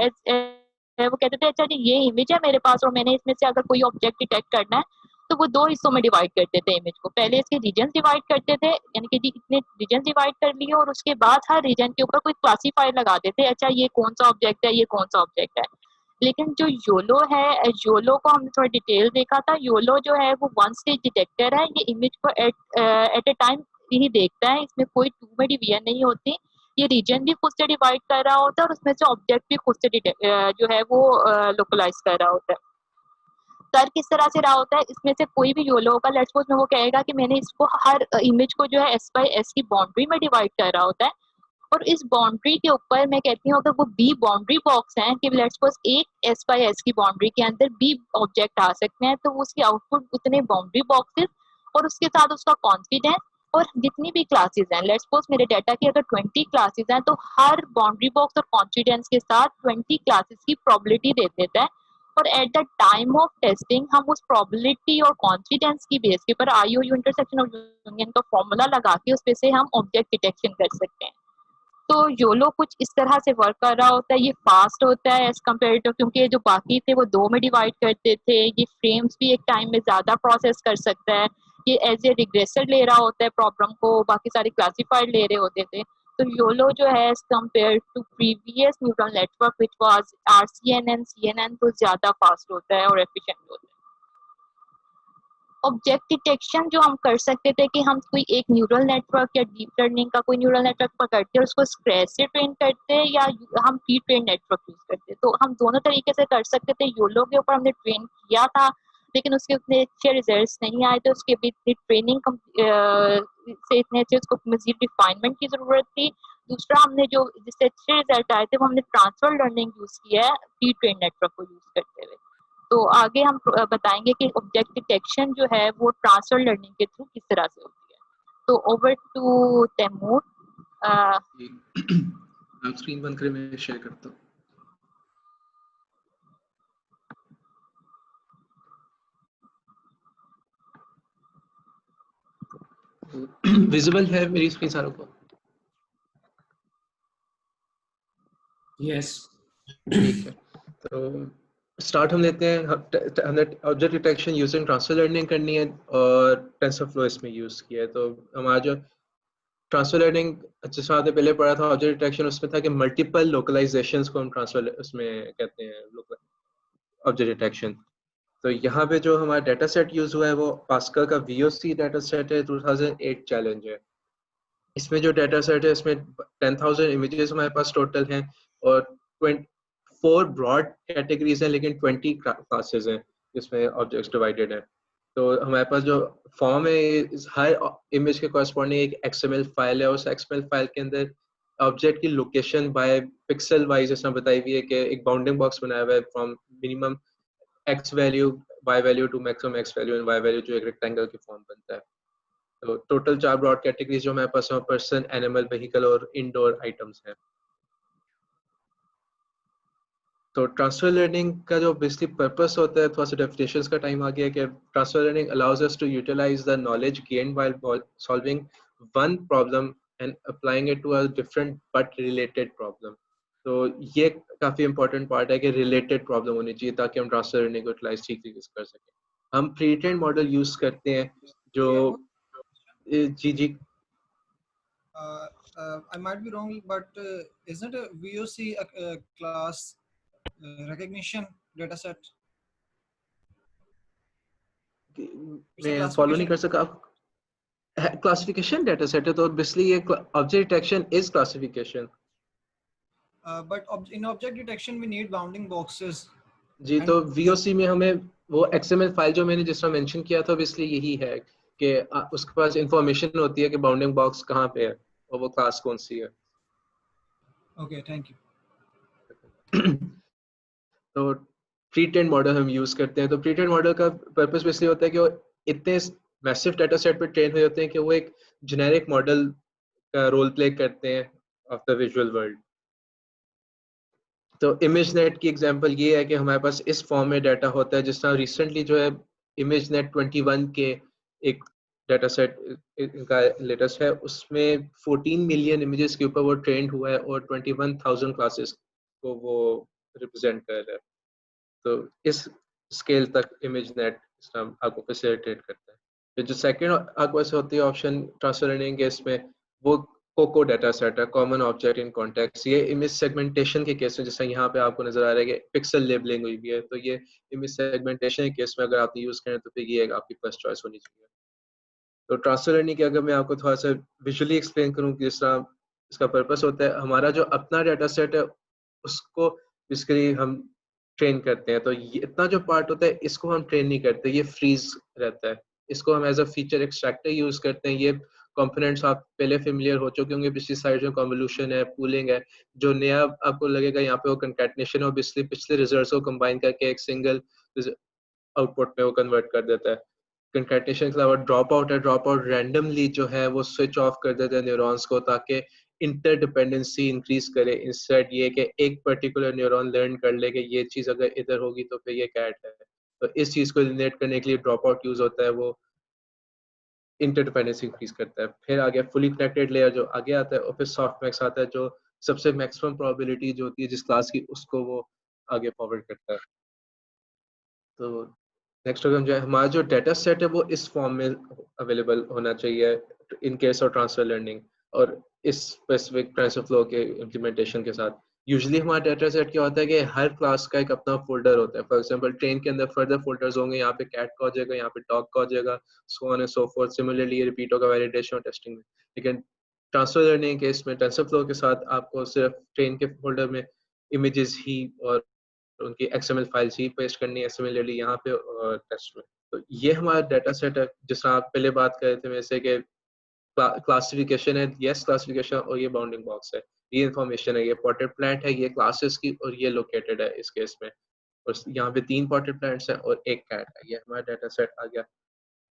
है वो कहते थे अच्छा जी ये इमेज है मेरे पास और मैंने इसमें से अगर कोई ऑब्जेक्ट डिटेक्ट करना है तो वो दो हिस्सों में डिवाइड करते थे इमेज को। पहले इसके रीजन डिवाइड करते थे, यानी कि जी इतने रीजन डिवाइड कर लिए और उसके बाद हर रीजन के ऊपर कोई क्लासीफायर लगा देते, अच्छा ये कौन सा ऑब्जेक्ट है, ये कौन सा ऑब्जेक्ट है। लेकिन जो योलो है, योलो को हमने थोड़ा डिटेल देखा था। योलो जो है वो वन स्टेज डिटेक्टर है, ये इमेज को एट ए टाइम ही देखता है, इसमें कोई टू में डिवीजन नहीं होती। ये रीजन भी खुद से डिवाइड कर रहा होता है और उसमें से ऑब्जेक्ट भी खुद से जो है वो लोकलाइज कर रहा होता है। तर्क किस तरह से रहा होता है, इसमें से कोई भी योलो होगा, लेट्स सपोज में वो कहेगा कि मैंने इसको हर इमेज को जो है एस बाई एस की बाउंड्री में डिवाइड कर रहा होता है और इस बाउंड्री के ऊपर मैं कहती हूँ अगर वो बी बाउंड्री बॉक्स है कि लेट्स सपोज एक एस बाई एस की बाउंड्री के अंदर बी ऑब्जेक्ट आ सकते हैं, तो उसकी आउटपुट उतने बाउंड्री बॉक्सेस और उसके साथ उसका कॉन्फिडेंस और जितनी भी क्लासेस हैं, लेट्स सपोज मेरे डाटा की अगर 20 क्लासेस हैं तो हर बाउंड्री बॉक्स और कॉन्फिडेंस के साथ 20 क्लासेस की प्रोबेबिलिटी दे देता है और at the time of testing हम उस प्रोबेबिलिटी और कॉन्फिडेंस की बेस के ऊपर आई ओ यू इंटरसेक्शन और यूनियन का फॉर्मूला लगा के उस पे से हम ऑब्जेक्ट डिटेक्शन कर सकते हैं। तो योलो कुछ इस तरह से वर्क कर रहा होता है, ये फास्ट होता है एज कम्पेयर टू, क्योंकि जो बाकी थे वो दो में डिवाइड करते थे, ये फ्रेम्स भी एक टाइम में ज्यादा प्रोसेस कर सकता है, ये एज ए रिग्रेसर ले रहा होता है प्रॉब्लम को, बाकी सारे क्लासीफायर ले रहे होते थे। तो योलो जो है as compare to previous neural network which was RCNN CNN तो ज्यादा फास्ट होता है और एफिशिएंट होता है। ऑब्जेक्ट डिटेक्शन जो हम कर सकते थे कि हम कोई एक न्यूरल नेटवर्क या डीप लर्निंग का कोई न्यूरल नेटवर्क पकड़ते हैं उसको स्क्रैच से ट्रेन करते हैं या हम प्री ट्रेन नेटवर्क यूज करते हैं, तो हम दोनों तरीके से कर सकते थे। योलो के ऊपर हमने ट्रेन किया था लेकिन उसके उतने अच्छे रिजल्ट्स नहीं आए, तो उसके भी इतनी ट्रेनिंग से इतने अच्छे उसको मजीद रिफाइनमेंट की जरूरत थी। दूसरा हमने जो जिससे अच्छे रिजल्ट आए थे वो हमने ट्रांसफर लर्निंग यूज किया है प्री ट्रेन नेटवर्क को यूज करते हुए। तो आगे हम बताएंगे कि ऑब्जेक्ट डिटेक्शन जो है वो ट्रांसफर लर्निंग के थ्रू किस तरह से होती है। तो ओवर टू तैमूर। आप स्क्रीन बंद करें, मैं शेयर करता हूँ। विजिबल है मेरी स्क्रीन सारों को? Yes. ठीक है, तो स्टार्ट हम लेते हैं। हमने object detection using transfer learning करनी है और टेंसरफ्लो इसमें यूज किया है। तो हमारा जो ट्रांसफर लर्निंग जैसे आपने पहले पढ़ा था ऑब्जेक्ट डिटेक्शन, उसमें था कि मल्टीपल लोकलाइजेशंस को हम ट्रांसफर उसमें कहते हैं ऑब्जेक्ट डिटेक्शन। तो यहाँ पे जो हमारा डाटा सेट यूज हुआ है वो पास्कल का VOC डाटा सेट है, 2008 चैलेंज है। इसमें जो डाटा सेट है इसमें 10,000 इमेजेस हमारे पास टोटल हैं और 4 ब्रॉड कैटेगरीज हैं लेकिन 20 क्लासेस हैं जिसमें ऑब्जेक्ट्स डिवाइडेड हैं। तो हमारे पास जो फॉर्म है हर इमेज के कॉरस्पॉन्डिंग एक XML फाइल है, उस XML फाइल के अंदर ऑब्जेक्ट की लोकेशन बाय पिक्सल वाइज जैसा बताई हुई है कि एक बाउंडिंग बॉक्स बनाया हुआ है from minimum X value Y value to maximum X value and Y value, जो एक रेक्टेंगल की फॉर्म बनता है। तो टोटल 4 ब्रॉड कैटेगरीज जो हमारे पास है, पर्सन, एनिमल, व्हीकल और इंडोर आइटम्स हैं। तो ट्रांसफर लर्निंग का जो बेसिकली पर्पस होता है, थोड़ा सा डेफिनेशंस का टाइम आ गया है कि transfer learning allows us to utilize the knowledge gained while solving one problem and applying it to a different but related problem. तो ये काफी इंपॉर्टेंट पार्ट है कि रिलेटेड प्रॉब्लम होनी चाहिए ताकि हम ट्रांसफर लर्निंग को यूटिलाइज ठीक तरीके से कर सकें। हम प्री ट्रेन मॉडल यूज करते हैं जो जी I might be wrong, but isn't a VOC a class recognition data set? मैं फॉलो नहीं कर सका। क्लासिफिकेशन डाटा सेट है तो बेसिकली ये object detection is classification. But in object detection we need bounding boxes. जी, तो VOC में हमें वो XML फाइल जो मैंने जिस तरह मेंशन किया था बेसिकली यही है कि उसके पास इंफॉर्मेशन होती है कि बाउंडिंग बॉक्स कहाँ पे है और वो क्लास कौन सी है। Okay, thank you. तो प्री ट्रेन मॉडल हम यूज करते हैं। तो प्री ट्रेन मॉडल का पर्पस बेसिकली होता है कि वो इतने मैसिव डाटा सेट पे ट्रेन हो जाते हैं कि वो एक जेनेरिक मॉडल का रोल प्ले करते हैं ऑफ द विजुअल वर्ल्ड। तो इमेज नेट की एग्जांपल ये है कि हमारे पास इस फॉर्म में डाटा होता है, जिस तरह रिसेंटली जो है इमेज नेट 21 के एक डाटा सेट इनका लेटेस्ट है, उसमें 14 मिलियन इमेजेस के ऊपर वो ट्रेंड हुआ है और 21,000 क्लासेस को वो रिप्रेजेंट कर रहा है। तो इस स्केल तक इमेज नेट सिस्टम आपको फैसिलिटेट करता है। तो जो सेकंड आपके पास होती है ऑप्शन ट्रांसफर लर्निंग केस में, वो कोको डाटा सेट है, कॉमन ऑब्जेक्ट इन कॉन्टेक्स्ट। ये इमेज सेगमेंटेशन के केस में, जैसे यहाँ पे आपको नजर आ रहा है कि पिक्सल लेबलिंग हुई है, तो ये इमेज सेगमेंटेशन के केस में अगर आप यूज करें तो फिर ये आपकी फर्स्ट चॉइस होनी चाहिए। तो ट्रांसफर लर्निंग की अगर मैं आपको थोड़ा सा विजुअली एक्सप्लेन करूँ कि जिस तरह इसका पर्पस होता है, हमारा जो अपना डाटा सेट है उसको बेसिकली हम ट्रेन करते हैं। तो ये इतना जो पार्ट होता है इसको हम ट्रेन नहीं करते, ये फ्रीज रहता है। इसको हम as a feature extractor use करते हैं। ये कंपोनेंट्स आप पहले फेमिलियर हो चुके होंगे, पिछली साइड में कन्वोल्यूशन है, पूलिंग है। जो नया आपको लगेगा यहाँ पे वो कंकैटिनेशन है, पिछले रिजल्ट्स को कंबाइन करके एक सिंगल आउटपुट में वो कन्वर्ट कर देता है। कंकैटिनेशन के अलावा ड्रॉप आउट है, ड्रॉप आउट रैंडमली जो है वो स्विच ऑफ कर देते हैं न्यूरॉन्स को, ताकि इंटरडिपेंडेंसी इंक्रीज करे। इंस्टेड ये कि एक पर्टिकुलर न्यूरॉन लर्न कर ले कि ये चीज अगर इधर होगी तो फिर ये कैट है, तो इस चीज को एलिमिनेट करने के लिए ड्रॉप आउट यूज होता है, वो इंटरडिपेंडेंसी इंक्रीज करता है। फिर आगे फुली कनेक्टेड लेयर जो आगे आता है, और फिर सॉफ्ट मैक्स आता है जो सबसे मैक्सिमम प्रोबेबिलिटी जो होती है जिस क्लास की, उसको वो आगे फॉरवर्ड करता है। तो नेक्स्ट प्रोग्राम जो है, हमारा जो डाटा सेट है वो इस फॉर्म में अवेलेबल होना चाहिए in case of transfer learning, और इस स्पेसिफिक ट्रांसफर फ्लो के इम्प्लीमेंटेशन के साथ। यूजुअली हमारा डाटा सेट क्या होता है कि हर क्लास का एक अपना फोल्डर होता है। फॉर एग्जांपल ट्रेन के अंदर फर्दर फोल्डर्स होंगे, यहाँ पे कैट का हो जाएगा, यहाँ पे डॉग का हो जाएगा, so on and so fourth. Similarly ये रिपीट होगा वैलिडेशन और टेस्टिंग में। लेकिन ट्रांसफर लर्निंग के इसमें टेंसर फ्लो के साथ आपको सिर्फ ट्रेन के फोल्डर में इमेजेस ही और उनकी XML फाइल्स ही पेस्ट करनी है, सिमिलरली यहाँ पे टेस्ट में। तो ये हमारा डाटा सेट है, जिस तरह आप पहले बात कर रहे थे वैसे कि क्लासिफिकेशन है, यस क्लासिफिकेशन, और ये बाउंडिंग बॉक्स है, ये इन्फॉर्मेशन है, ये पॉटेड प्लांट है, ये क्लासेस की, और ये लोकेटेड है इस केस में। और यहाँ पे 3 पॉटेड प्लांट्स हैं और एक कैट है। ये हमारा डाटा सेट आ गया।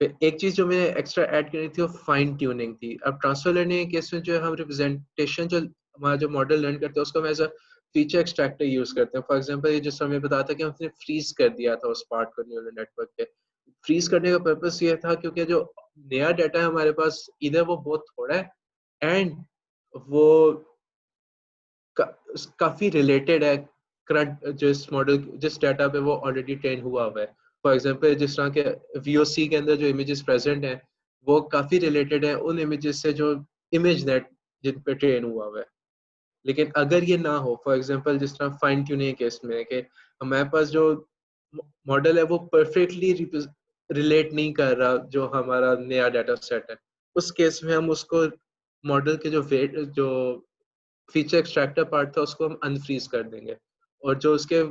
फिर एक चीज जो मैंने एक्स्ट्रा ऐड करनी थी वो फाइन ट्यूनिंग थी। अब ट्रांसफर लर्निंग के केस में जो है हम रिप्रेजेंटेशन जो हमारा जो मॉडल लर्न करते हैं उसको हम as a feature extractor use करते हैं। फॉर एग्जांपल ये जिस समय बताया था कि हमने फ्रीज कर दिया था उस पार्ट को न्यूरल नेटवर्क के। फ्रीज करने का पर्पस ये था क्योंकि जो नया डाटा है हमारे पास, इधर वो बहुत थोड़ा है एंड वो काफी रिलेटेड है करंट जिस मॉडल जिस डाटा पे वो ऑलरेडी ट्रेन हुआ है। फॉर एग्जांपल जिस तरह के VOC के अंदर जो इमेजेस प्रेजेंट हैं वो काफी रिलेटेड है उन इमेजेस से जो इमेज नेट जिन पे ट्रेन हुआ है। लेकिन अगर ये ना हो, फॉर एग्जांपल जिस तरह फाइन ट्यूनिंग केस में कि हमारे पास जो मॉडल है वो परफेक्टली रिलेट नहीं कर रहा जो हमारा नया डाटा सेट है, उस केस में हम उसको मॉडल के जो वेट जो फीचर एक्सट्रैक्टर पार्ट था उसको हम अनफ्रीज कर देंगे, और जो उसके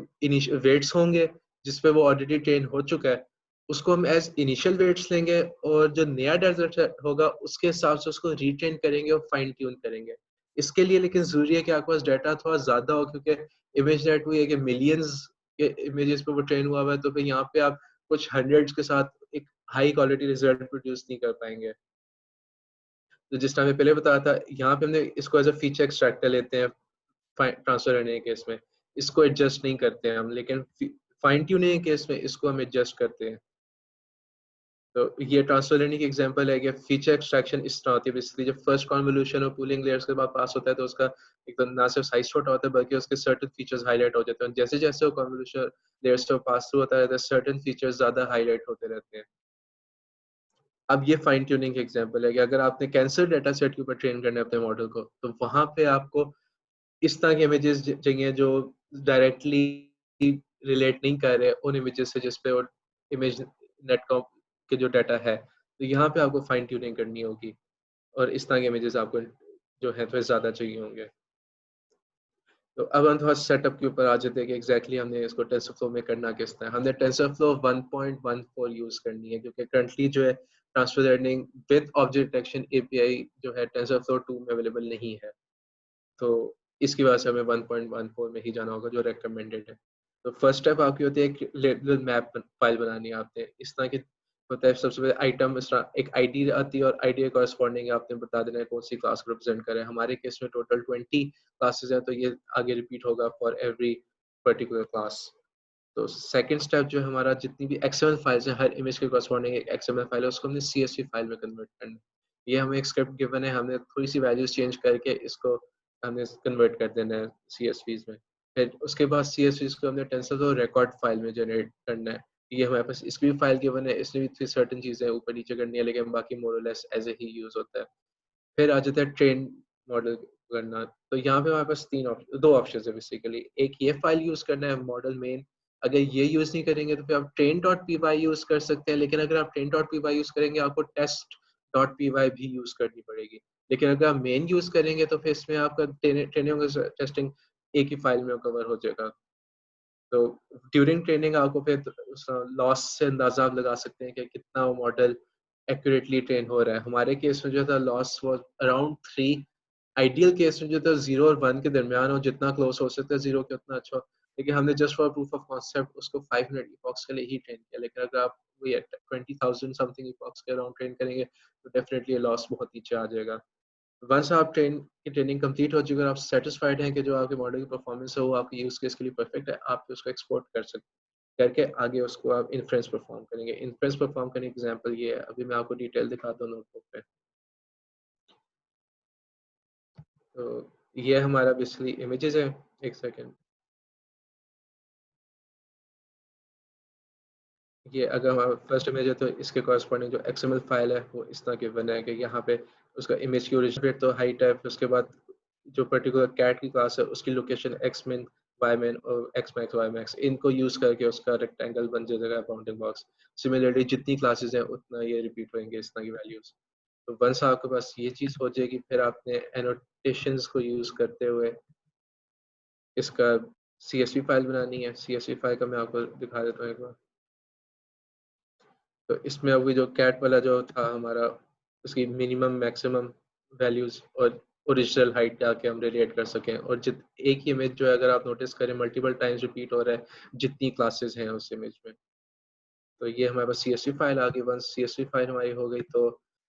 वेट्स होंगे जिस पे वो ऑलरेडी ट्रेन हो चुका है उसको हम एज इनिशियल वेट्स लेंगे, और जो नया डाटा होगा उसके हिसाब से उसको रीट्रेन करेंगे और फाइन ट्यून करेंगे। इसके लिए लेकिन जरूरी है कि आपके पास डाटा थोड़ा ज्यादा हो, क्योंकि इमेज नेट हुई है कि मिलियंस के इमेजेस पे वो ट्रेन हुआ है, तो फिर यहाँ पे आप कुछ हंड्रेड्स के साथ एक हाई क्वालिटी रिजल्ट प्रोड्यूस नहीं कर पाएंगे। तो जिस टाइम पहले बताया था, यहाँ पे हमने इसको एज अ फीचर एक्सट्रैक्टर लेते हैं ट्रांसफर करने के केस में, इसको एडजस्ट नहीं करते हैं हम, लेकिन फाइन ट्यूनिंग के केस में इसको हम एडजस्ट करते हैं। तो ये ट्रांसफर लर्निंग की एग्जांपल है कि फीचर एक्सट्रैक्शन इस तरह होती है। बेसिकली जब फर्स्ट कन्वोल्यूशन और पूलिंग लेयर्स के बाद पास होता है तो उसका एकदम ना सिर्फ साइज छोटा होता है बल्कि उसके सर्टेन फीचर्स हाईलाइट हो जाते हैं। जैसे जैसे वो कन्वोल्यूशन लेयर्स से पास थ्रू होता है सर्टेन फीचर्स ज्यादा हाईलाइट होते रहते हैं। अब ये फाइन ट्यूनिंग की एग्जांपल है कि अगर आपने कैंसर डाटा सेट के ऊपर ट्रेन करना है अपने मॉडल को, तो वहां पे आपको इस तरह के इमेजेस चाहिए जो डायरेक्टली रिलेट नहीं कर रहे उन इमेजेस से जिस पे वो इमेज नेट के जो डाटा है। तो यहाँ पे आपको फाइन ट्यूनिंग करनी होगी, और इस तरह के इमेजेस आपको जो है थोड़े ज़्यादा चाहिए होंगे। तो अब हम थोड़ा सेटअप के ऊपर आ जाते हैं कि एग्जैक्टली हमने इसको टेंसरफ्लो में करना किस तरह। हमने टेंसरफ्लो 1.14 यूज़ करनी है, क्योंकि करंटली जो है transfer learning with object detection API जो है टेंसरफ्लो 2 में अवेलेबल नहीं है। तो इसकी वजह से हमें 1.14 में ही जाना होगा जो रेकमेंडेड है। तो फर्स्ट स्टेप आपकी होती है एक लेबल मैप फाइल बनानी है आपने। इस तरह की होता है, सबसे पहले आइटम इस तरह एक आईडी आती है और आईडी के कॉरस्पॉन्डिंग आपने बता देना है कौन सी क्लास को रिप्रेजेंट करे। हमारे केस में टोटल 20 क्लासेस हैं, तो ये आगे रिपीट होगा फॉर एवरी पर्टिकुलर क्लास। तो सेकंड स्टेप जो है हमारा, जितनी भी XML फाइल्स हैं हर इमेज के कॉरस्पॉन्डिंग एक XML फाइल है उसको हमने CSV फाइल में कन्वर्ट करना है। ये हमें एक स्क्रिप्ट गिवन है, हमने थोड़ी सी वैल्यूज चेंज करके इसको हमने कन्वर्ट कर देना है CSVs में। फिर उसके बाद CSV को हमने टेंसरफ्लो रिकॉर्ड फाइल में जनरेट करना है। ये हमारे पास इसकी भी फाइल गिवन है, इसमें भी सर्टेन चीज़ें ऊपर नीचे करनी है, लेकिन बाकी मोर और लेस एज ए ही यूज़ होता है। फिर आ जाता है ट्रेन मॉडल करना। तो यहाँ पे हमारे पास दो ऑप्शन है बेसिकली। एक ये फाइल यूज़ करना है मॉडल मेन, अगर ये यूज़ नहीं करेंगे तो फिर आप train.py यूज़ कर सकते हैं, लेकिन अगर आप train.py यूज़ करेंगे आपको test.py भी यूज़ करनी पड़ेगी। लेकिन अगर आप मेन यूज़ करेंगे तो फिर इसमें आपका ट्रेनिंग टेस्टिंग एक ही फाइल में कवर हो जाएगा। तो ड्यूरिंग ट्रेनिंग आपको फिर लॉस से अंदाजा आप लगा सकते हैं कि कितना वो मॉडल एक्यूरेटली ट्रेन हो रहा है। हमारे केस में जो था loss was around 3। Ideal case में जो था 0 और 1 के दरमियान हो, जितना क्लोज हो सकता है 0 के उतना अच्छा हो। लेकिन हमने just for proof of concept उसको 5 मिनट इपॉक्स के लिए ही ट्रेन किया। लेकिन अगर आप 20,000 समथिंग इपॉक्स के अराउंड ट्रेन करेंगे तो डेफिनेटली लॉस बहुत नीचे आ जाएगा। वंस आप ट्रेनिंग कंप्लीट हो चुकी है, आप सेटिस्फाइड हैं कि जो आपके मॉडल की परफॉर्मेंस है वो आपके यूज केस के लिए परफेक्ट है, आप उसको एक्सपोर्ट कर सकते करके आगे उसको आप इन्फ्रेंस परफॉर्म करेंगे। इन्फ्रेंस परफॉर्म करने की एग्जांपल ये है, अभी मैं आपको डिटेल दिखाता हूँ नोटबुक पे। तो ये हमारा बेसिकली इमेजेस है। एक सेकेंड, ये अगर हमारा फर्स्ट इमेज है तो इसके कॉरस्पॉन्डिंग जो XML फाइल है वो इस तरह के बना है कि यहाँ पे उसका इमेज की ओरिजिन तो हाइट है, फिर उसके बाद जो पर्टिकुलर कैट की क्लास है उसकी लोकेशन xmin ymin और xmax ymax इनको यूज करके उसका रेक्टेंगल बन जाएगा बाउंडिंग बॉक्स। सिमिलरली जितनी क्लासेस हैं उतना ये रिपीट होंगे इस तरह की वैल्यूज। तो वंस आपके पास ये चीज़ हो जाएगी, फिर आपने एनोटेशंस को यूज करते हुए इसका CSV फाइल बनानी है। CSV फाइल का मैं आपको दिखा देता हूँ एक बार। तो इसमें अभी जो कैट वाला जो था हमारा, उसकी मिनिमम मैक्सिमम वैल्यूज और ओरिजिनल हाइट जाके हम रिलेट कर सकें, और जित एक ही इमेज जो है अगर आप नोटिस करें मल्टीपल टाइम्स रिपीट हो रहा है जितनी क्लासेस हैं उस इमेज में। तो ये हमारे पास CSV फाइल आ गई। वंस CSV फाइल हमारी हो गई तो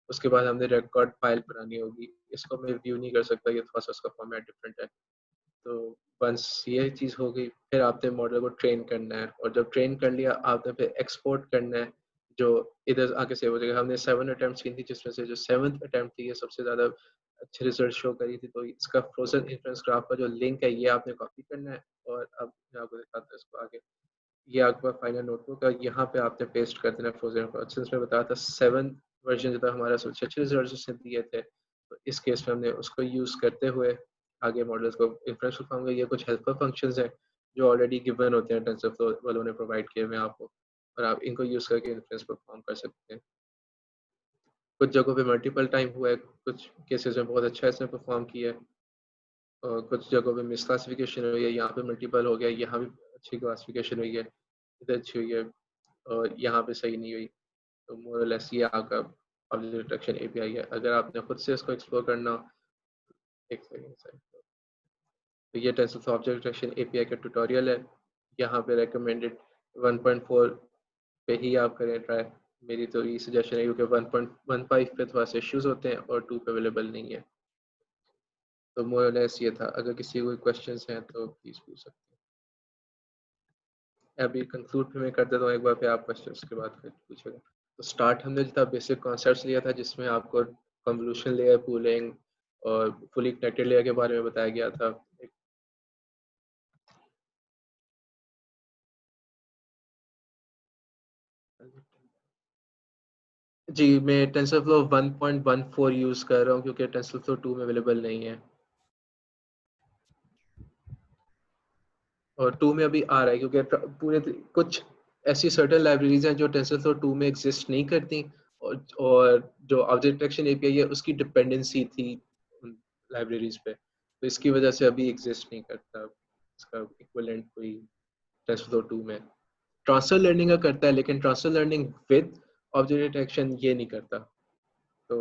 उसके बाद हमने रिकॉर्ड फाइल बनानी होगी। इसको मैं व्यू नहीं कर सकता, ये थोड़ा सा उसका फॉर्मेट डिफरेंट है। तो वंस ये चीज़ हो गई, फिर आपने मॉडल को ट्रेन करना है, और जब ट्रेन कर लिया आपने फिर एक्सपोर्ट करना है जो इधर आके सेव हो जाएगा। हमने 7 अटेम्प्ट्स की थी जिसमें से जो 7th अटेम्प्ट थी ये सबसे ज़्यादा अच्छे रिजल्ट शो करी थी। तो इसका फ्रोजन इन्फ्रेंस ग्राफ का जो लिंक है ये आपने कॉपी करना है, और अब मैं आपको दिखाता हूँ इसको आगे। ये आपका फाइनल नोटबुक है, यहाँ पे आपने पेस्ट कर देना फ्रोजन को। सिंस मैं बताया था 7th वर्जन जो था हमारा सबसे अच्छे रिजल्ट उसने दिए थे, तो इस केस में हमने उसको यूज़ करते हुए आगे मॉडल्स को इन्फ्रेंस परफॉर्म किया। ये कुछ हेल्पफुल फंक्शंस हैं जो ऑलरेडी गिवन होते हैं टेंसरफ्लो वालों ने प्रोवाइड किए हुए आपको, और आप इनको यूज़ करके इन्फ्रेंस परफॉर्म कर सकते हैं। कुछ जगहों पे मल्टीपल टाइम हुआ है, कुछ केसेस में बहुत अच्छा इसने परफॉर्म किया है, और कुछ जगहों पे मिस क्लासिफिकेशन हुई है। यहाँ पे मल्टीपल हो गया, यहाँ भी अच्छी क्लासिफिकेशन हुई है, इधर अच्छी हुई है, और यहाँ पे सही नहीं हुई। तो मोर और लेस ये आपका ऑब्जेक्ट डिटेक्शन API है। अगर आपने खुद से इसको एक्सप्लोर करना हो, एक सेकंड, तो ये टेंसरफ्लो ऑब्जेक्ट डिटेक्शन API का ट्यूटोरियल है। यहाँ पे रेकमेंडेड 1.4 पे ही आप करें ट्राई। मेरी तो ये सजेशन है क्योंकि 1.15 पे थोड़ा सा इश्यूज होते हैं और 2 पे अवेलेबल नहीं है। तो मोर और लेस ये था। अगर किसी को कोई क्वेश्चंस हैं तो प्लीज़ पूछ सकते हैं। अभी कंक्लूड भी मैं कर देता हूँ एक बार, पे आप क्वेश्चंस के बाद फिर पूछेगा। तो स्टार्ट हमने जो था बेसिक कॉन्सेप्ट्स लिया था जिसमें आपको कन्वोल्यूशन लेयर, पूलिंग और फुली कनेक्टेड लेयर के बारे में बताया गया था। जी, मैं टेंसरफ्लो 1.14 यूज़ कर रहा हूँ क्योंकि टेंसरफ्लो 2 में अवेलेबल नहीं है, और 2 में अभी आ रहा है क्योंकि कुछ ऐसी सर्टेन लाइब्रेरीज हैं जो टेंसरफ्लो 2 में एग्जिस्ट नहीं करती, और जो ऑब्जेक्ट डिटेक्शन API है उसकी डिपेंडेंसी थी उन लाइब्रेरीज पे, तो इसकी वजह से अभी एग्जिस्ट नहीं करता इसका इक्विवेलेंट कोई टेंसरफ्लो 2 में। ट्रांसफर लर्निंग का करता है, लेकिन transfer learning with object detection ये नहीं करता। तो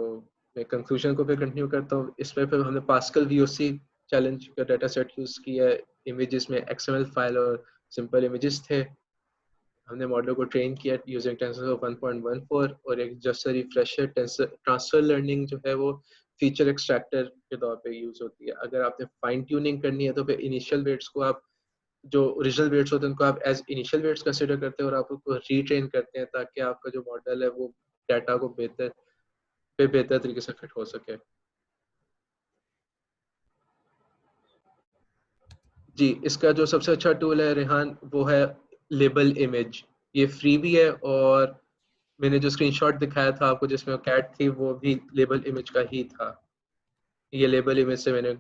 मैं कंक्लूजन को भी कंटिन्यू करता हूँ। इसमें फिर हमने पास्कल VOC चैलेंज का डाटा सेट यूज़ किया है। इमेजेस में XML फाइल और सिंपल इमेजेस थे। हमने मॉडल को ट्रेन किया यूजिंग टेंसरफ्लो 1.14, और एक जस्ट रिफ्रेशर ट्रांसफर लर्निंग जो है वो फीचर एक्सट्रैक्टर के तौर पे यूज़ होती है। अगर आपने फाइन ट्यूनिंग करनी है तो फिर इनिशियल वेट्स को आप, जो ओरिजिनल वेट्स होते हैं उनको आप एज इनिशियल वेट्स कंसिडर करते हैं और आप उसको रीट्रेन करते हैं ताकि आपका जो मॉडल है वो डाटा को बेहतर तरीके से फिट हो सके। जी, इसका जो सबसे अच्छा टूल है रेहान, वो है लेबल इमेज। ये फ्री भी है, और मैंने जो स्क्रीनशॉट दिखाया था आपको जिसमें कैट थी, वो भी लेबल इमेज का ही था। ये लेबल इमेज से मैंने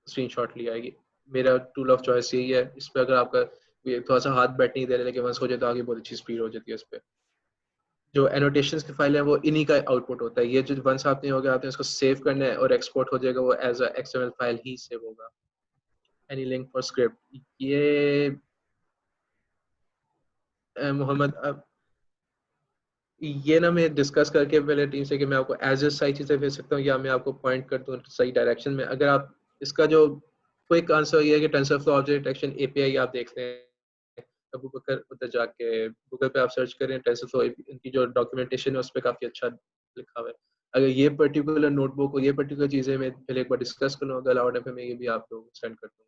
स्क्रीनशॉट लिया है। मेरा टूल ऑफ चॉइस यही है। इस पे अगर आपका ये थोड़ा सा हाथ बैठ नहीं दे रहे, लेकिन वंस हो जाए तो आगे बहुत अच्छी स्पीड हो जाती है इस पे। जो एनोटेशंस की फाइल है वो इन्हीं का आउटपुट होता है। ये जो वंस आपने हो गया, आपने इसको सेव करना है और एक्सपोर्ट हो जाएगा, वो एज अ एक्सएमएल फाइल ही सेव होगा। एनी लिंक फॉर स्क्रिप्ट, ये मोहम्मद, अब ये ना मैं डिस्कस करके पहले टीम से कि मैं आपको एज ए सही चीज़ें भेज सकता हूँ, या मैं आपको पॉइंट कर दूँ सही डायरेक्शन में। अगर आप इसका जो क्विक आंसर ये है कि टेंसरफ्लो ऑब्जेक्ट डिटेक्शन एपीआई आप देखते हैं अबू बकर, उधर जाके गूगल पे आप सर्च करें टेंसरफ्लो, इनकी जो डॉक्यूमेंटेशन है उस पर काफ़ी अच्छा लिखा हुआ है। अगर ये पर्टिकुलर नोटबुक और ये पर्टिकुलर चीज़ें मैं पहले एक बार डिस्कस कर लूँगा, अलाउड है, फिर मैं ये भी आप लोग सेंड कर दूँगा।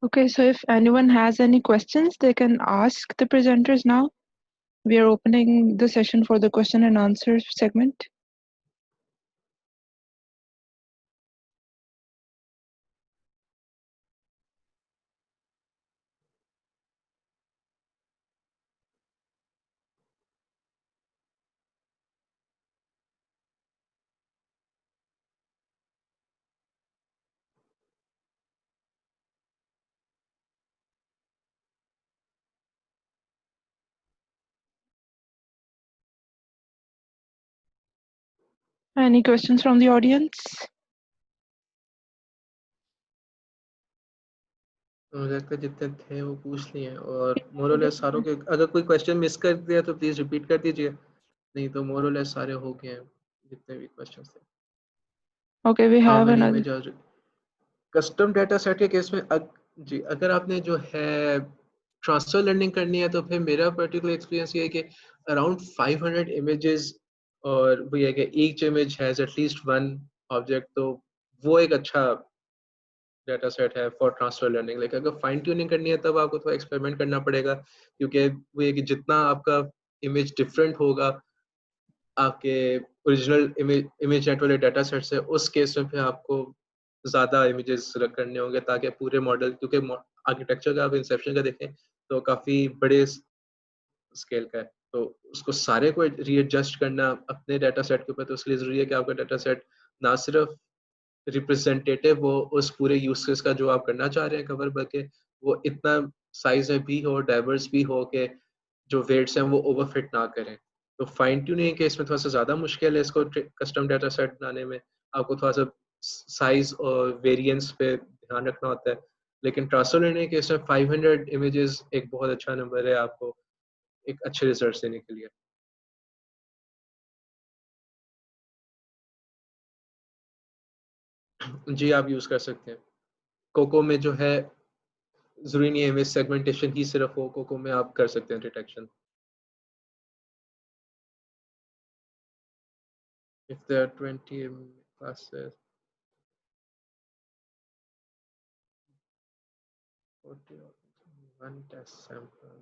Okay, so if anyone has any questions, they can ask the presenters now. We are opening the session for the question and answer segment. Any questions from the audience? मुझे लगता है जितने थे वो पूछ लिए हैं, और मोरलेस सारों के, अगर कोई क्वेश्चन मिस कर दिया तो प्लीज रिपीट कर दीजिए, नहीं तो मोरलेस सारे हो गए हैं जितने भी क्वेश्चंस थे। Okay, we how have many another. Image custom data set के केस में जी, अगर आपने जो है ट्रांसफर लर्निंग करनी है, तो फिर मेरा पर्टिकुलर एक्सपीरियंस ये है कि अराउंड 500 इमेजेस, और वो ये है कि each image has at least one object, तो वो एक अच्छा डेटा सेट है फॉर ट्रांसफर लर्निंग। लेकिन अगर फाइन ट्यूनिंग करनी है तब आपको थोड़ा एक्सपेरिमेंट करना पड़ेगा, क्योंकि वो ये कि जितना आपका इमेज डिफरेंट होगा आपके ओरिजिनल इमेज नेट वाले डाटा सेट से, उस केस में फिर आपको ज़्यादा इमेजेस करने होंगे, ताकि पूरे मॉडल, क्योंकि आर्किटेक्चर का आप इंसेप्शन का देखें तो काफ़ी बड़े स्केल का है, तो उसको सारे को रीएडजस्ट करना अपने डाटा सेट के ऊपर, तो उसके लिए ज़रूरी है कि आपका डाटा सेट ना सिर्फ रिप्रेजेंटेटिव वो उस पूरे यूज केस का जो आप करना चाह रहे हैं कवर, बल्कि वो इतना साइज में भी हो, डाइवर्स भी हो, कि जो वेट्स हैं वो ओवरफिट ना करें। तो फाइन ट्यूनिंग के इसमें थोड़ा सा ज़्यादा मुश्किल है इसको कस्टम डाटा सेट बनाने में। आपको थोड़ा सा साइज और वेरिएंस पे ध्यान रखना होता है। लेकिन ट्रांसफर लर्निंग के इसमें 500 इमेजेस एक बहुत अच्छा नंबर है आपको एक अच्छे रिजल्ट देने के लिए। जी, आप यूज़ कर सकते हैं। कोको में जो है ज़रूरी नहीं है इमेज सेगमेंटेशन ही सिर्फ हो, कोको में आप कर सकते हैं detection. If there are 20 classes, 40 one test sample.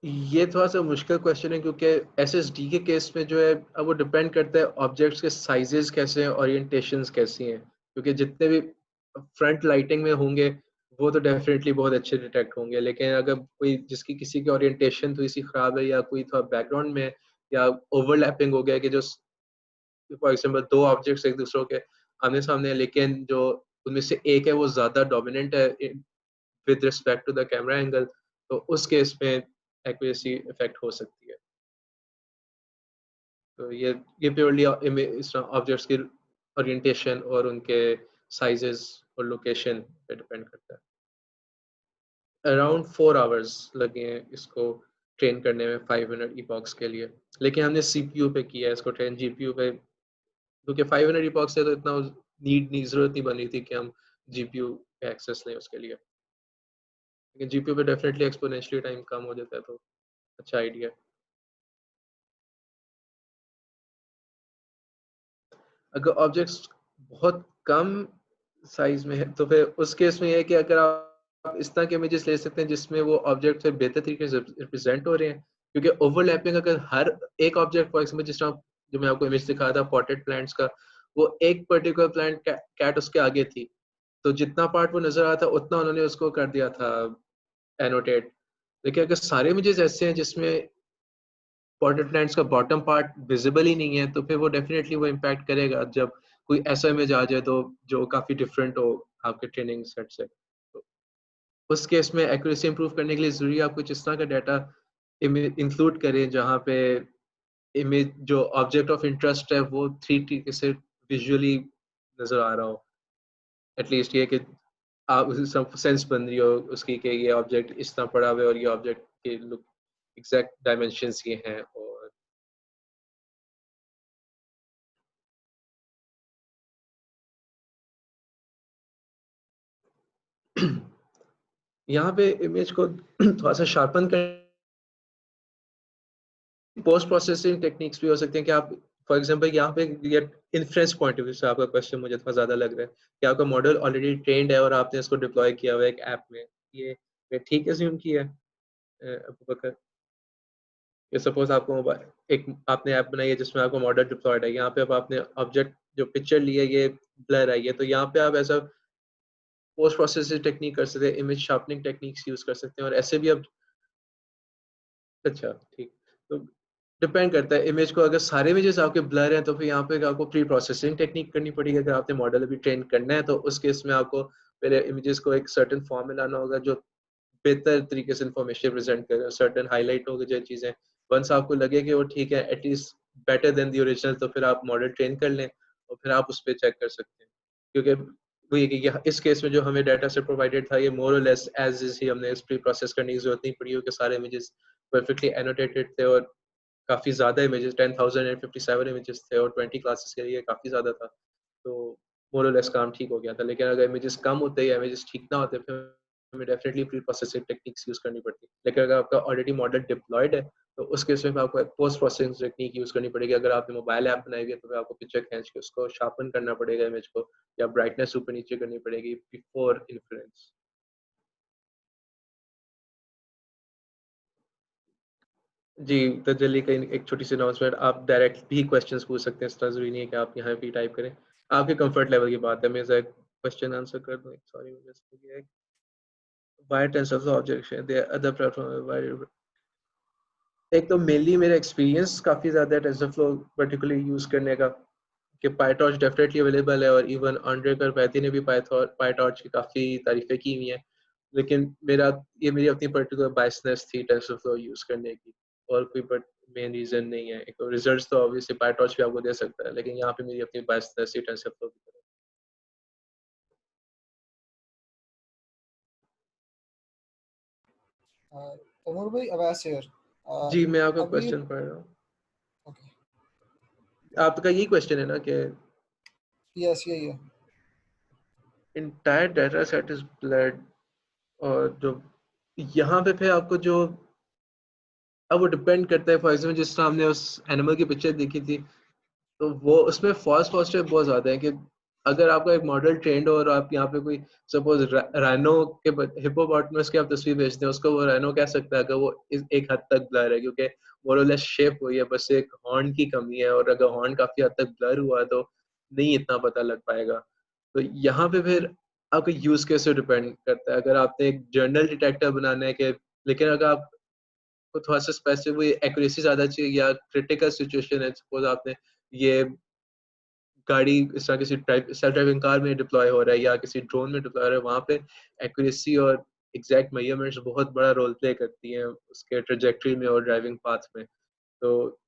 ये थोड़ा सा मुश्किल क्वेश्चन है, क्योंकि एसएसडी के केस में जो है अब वो डिपेंड करता है ऑब्जेक्ट्स के साइजेस कैसे हैं, ओरिएंटेशंस कैसी हैं, क्योंकि जितने भी फ्रंट लाइटिंग में होंगे वो तो डेफिनेटली बहुत अच्छे डिटेक्ट होंगे, लेकिन अगर कोई जिसकी किसी की ओरिएंटेशन थोड़ी सी खराब है, या कोई थोड़ा बैकग्राउंड में, या ओवरलैपिंग हो गया कि जो फॉर एग्जांपल दो ऑब्जेक्ट्स एक दूसरे के आमने सामने है, लेकिन जो उनमें से एक है वो ज्यादा डोमिनेंट है with respect to the camera angle, तो उस केस में एक्यूरेसी इफेक्ट हो सकती है। तो ये प्योरली ऑब्जेक्ट्स की ओरिएंटेशन और उनके साइजेस और लोकेशन पे डिपेंड करता है। अराउंड 4 आवर्स लगे हैं इसको ट्रेन करने में 500 इपॉक्स के लिए, लेकिन हमने सीपीयू पे किया है इसको ट्रेन, जीपीयू पे क्योंकि 500 इपॉक्स से तो इतना नीड नहीं, जरूरत नहीं बनी थी कि हम जीपीयू एक्सेस लें उसके लिए, लेकिन जीपीयू पे डेफिनेटली एक्सपोनेंशियली टाइम कम हो जाता है, तो अच्छा आइडिया है। अगर ऑब्जेक्ट्स बहुत कम साइज में है तो फिर उस केस में ये है कि अगर आप इस तरह के इमेजेस ले सकते हैं जिसमें वो ऑब्जेक्ट से बेहतर तरीके से रिप्रेजेंट हो रहे हैं, क्योंकि ओवरलैपिंग अगर हर एक ऑब्जेक्ट, फॉर एग्जाम्पल जिस तरह जो मैं आपको इमेज दिखा था पॉटेड प्लांट्स का, वो एक पर्टिकुलर प्लांट कैट उसके आगे थी, तो जितना पार्ट वो नजर आता उतना उन्होंने उसको कर दिया था एनोटेट। लेकिन अगर सारे इमेजेस ऐसे हैं जिसमें पॉटेड प्लांट्स का बॉटम पार्ट विजिबल ही नहीं है, तो फिर वो डेफिनेटली वो इम्पैक्ट करेगा जब कोई ऐसा इमेज आ जाए तो जो काफी डिफरेंट हो आपके ट्रेनिंग सेट से। तो उस केस में एक्यूरेसी इंप्रूव करने के लिए जरूरी है आप कुछ इस तरह का डाटा इंक्लूड करें जहाँ पे इमेज जो ऑब्जेक्ट ऑफ इंटरेस्ट है वो 3D से विजुअली नजर आ रहा हो, एटलीस्ट ये कि आप उसे सब सेंस बन रही हो उसकी कि ये ऑब्जेक्ट इस तरह पड़ा हुआ है और ये ऑब्जेक्ट के लुक एग्जैक्ट डायमेंशंस ये हैं। और यहाँ पे इमेज को थोड़ा सा शार्पन कर, पोस्ट प्रोसेसिंग टेक्निक्स भी हो सकती हैं कि आप फॉर एग्जांपल यहाँ पे ये इन्फ्रेंस पॉइंट ऑफ व्यू से आपका क्वेश्चन मुझे थोड़ा ज़्यादा लग रहा है कि आपका मॉडल ऑलरेडी ट्रेंड है और आपने इसको डिप्लॉय किया हुआ है एक ऐप में, ये ठीक अज्यूम किया है अबू बकर? ये सपोज आपको एक आपने ऐप बनाई है जिसमें आपको मॉडल डिप्लॉयड है, यहाँ पे अब आपने ऑब्जेक्ट जो पिक्चर ली है ये ब्लर आई है, तो यहाँ पे आप ऐसा पोस्ट प्रोसेसिंग टेक्निक कर सकते हैं, इमेज शार्पनिंग टेक्निक्स यूज कर सकते हैं, और ऐसे भी अब अच्छा ठीक। तो डिपेंड करता है इमेज को, अगर सारे इमेजेस आपके ब्लर हैं तो फिर यहाँ पे आपको प्री प्रोसेसिंग टेक्निक करनी पड़ेगी। अगर आपने मॉडल अभी ट्रेन करना है तो उस केस में आपको पहले इमेजेस को एक सर्टेन फॉर्म में लाना होगा जो बेहतर तरीके से इंफॉर्मेशन प्रेजेंट करे, सर्टेन हाईलाइट होगी जो चीज़ें, वंस आपको लगे कि वो ठीक है at least better than the original, तो फिर आप मॉडल ट्रेन कर लें और फिर आप उस पर चेक कर सकते हैं। क्योंकि वो ये कि इस केस में जो हमें डाटा से प्रोवाइडेड था ये मोर और लेस एज इज ही, हमने इस प्री प्रोसेस करने की जरूरत नहीं पड़ी क्योंकि सारे इमेजेस परफेक्टली एनोटेटेड थे और काफ़ी ज़्यादा इमेजेस 10,057 इमेजेस थे और 20 क्लासेस के लिए काफ़ी ज़्यादा था, तो मोर और लेस काम ठीक हो गया था। लेकिन अगर इमेजेस कम होते या इमेजेस ठीक ना होते फिर हमें definitely pre processing techniques use करनी पड़ती। लेकिन अगर आपका ऑलरेडी मॉडल डिप्लॉयड है तो उस केस में आपको एक पोस्ट प्रोसेसिंग टेक्निक यूज़ करनी पड़ेगी। अगर आपने मोबाइल ऐप बनाई हुई है तो फिर आपको पिक्चर खींच के उसको शार्पन करना पड़ेगा इमेज को, या ब्राइटनेस ऊपर नीचे करनी पड़ेगी बिफोर इन्फ्लुएंस। जी, तजल्ली का एक छोटी सी अनाउंसमेंट, आप डायरेक्ट भी क्वेश्चंस पूछ सकते हैं, इसका ज़रूरी नहीं है कि आप यहाँ भी टाइप करें, आपके कंफर्ट लेवल की बात है। मैं ज़रा क्वेश्चन आंसर कर दूँ, सॉरी मुझे इसमें ये है why tensor objection there other platform why, एक तो मेनली मेरा एक्सपीरियंस काफ़ी ज़्यादा है टेंसरफ्लो पर्टिकुलरली यूज़ करने का, कि पाईटॉर्च डेफिनेटली अवेलेबल है और इवन आंड्रे करवैती ने भी पाईटॉर्च की काफ़ी तारीफ़ें की हुई हैं, लेकिन मेरी अपनी पर्टिकुलर बायसनेस थी टेंसरफ्लो यूज़ करने की, और कोई बट मेन रीज़न नहीं है। एक तो रिजल्ट्स तो ऑब्वियसली पाईटॉर्च भी आपको दे सकता है, लेकिन यहाँ पे मेरी अपनी बायसनेस थी टेंसरफ्लो की तरफ। तैमूर भाई अवैस हियर। जी, मैं आपका अभी क्वेश्चन पढ़ रहा हूँ। ओके, आपका यही क्वेश्चन है ना कि यस यही है। Entire data set is blood, और जो यहाँ पे फिर आपको जो, अब वो डिपेंड करता है, फॉर एग्जाम्पल जिस तरह हमने उस एनिमल की पिक्चर देखी थी तो वो उसमें फॉल्स पॉजिटिव बहुत ज़्यादा है, कि अगर आपका एक मॉडल ट्रेंड हो और आप यहाँ पे कोई सपोज राइनो के हिप्पोपोटामस की आप तस्वीर भेजते हैं, उसको वो राइनो कह सकता है अगर वो एक हद तक ब्लर है, क्योंकि मोरलेस शेप हुई है, बस एक हॉर्न की कमी है, और अगर हॉर्न काफ़ी हद तक ब्लर हुआ तो नहीं इतना पता लग पाएगा। तो यहाँ पे फिर आपका यूज केस से डिपेंड करता है। अगर आपने एक जर्नल डिटेक्टर बनाना है कि, लेकिन अगर आप को थोड़ा सा स्पेसिफिक एक्यूरेसी ज़्यादा चाहिए या क्रिटिकल सिचुएशन है, सपोज आपने ये गाड़ी इस तरह किसी सेल्फ ड्राइविंग कार में डिप्लॉय हो रहा है या किसी ड्रोन में डिप्लॉय हो रहा है, वहाँ पे एक्यूरेसी और एग्जैक्ट मेजरमेंट्स बहुत बड़ा रोल प्ले करती हैं उसके ट्रेजेक्टरी में और ड्राइविंग पाथ में। तो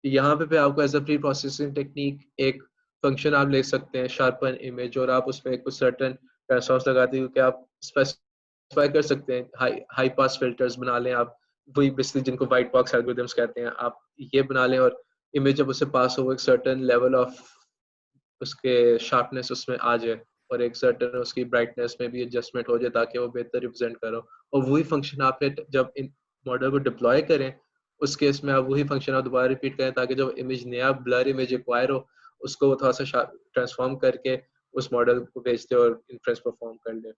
यहाँ पे आपको as a pre processing technique एक फंक्शन आप ले सकते हैं, शार्पन इमेज, और आप उसमें कुछ सर्टन पैरासॉस लगाते हो कि आप स्पेसिफाई कर सकते हैं, हाई पास फिल्टर्स बना लें आप, वही बेसिकली जिनको वाइट बॉक्स एल्गोरिथम्स कहते हैं, आप ये बना लें, और इमेज जब उससे पास हो एक सर्टन लेवल ऑफ उसके शार्पनेस उसमें आ जाए, और एक सर्टन उसकी ब्राइटनेस में भी एडजस्टमेंट हो जाए ताकि वो बेहतर रिप्रेजेंट करो, और वही फंक्शन आप जब इन मॉडल को डिप्लॉय करें उस केस में आप वही फंक्शन आप दोबारा रिपीट करें ताकि जब इमेज नया ब्लर इमेज एक्वायर हो उसको वो थोड़ा सा ट्रांसफॉर्म करके उस मॉडल को भेज दे और इन्फ्रेंस परफॉर्म कर ले।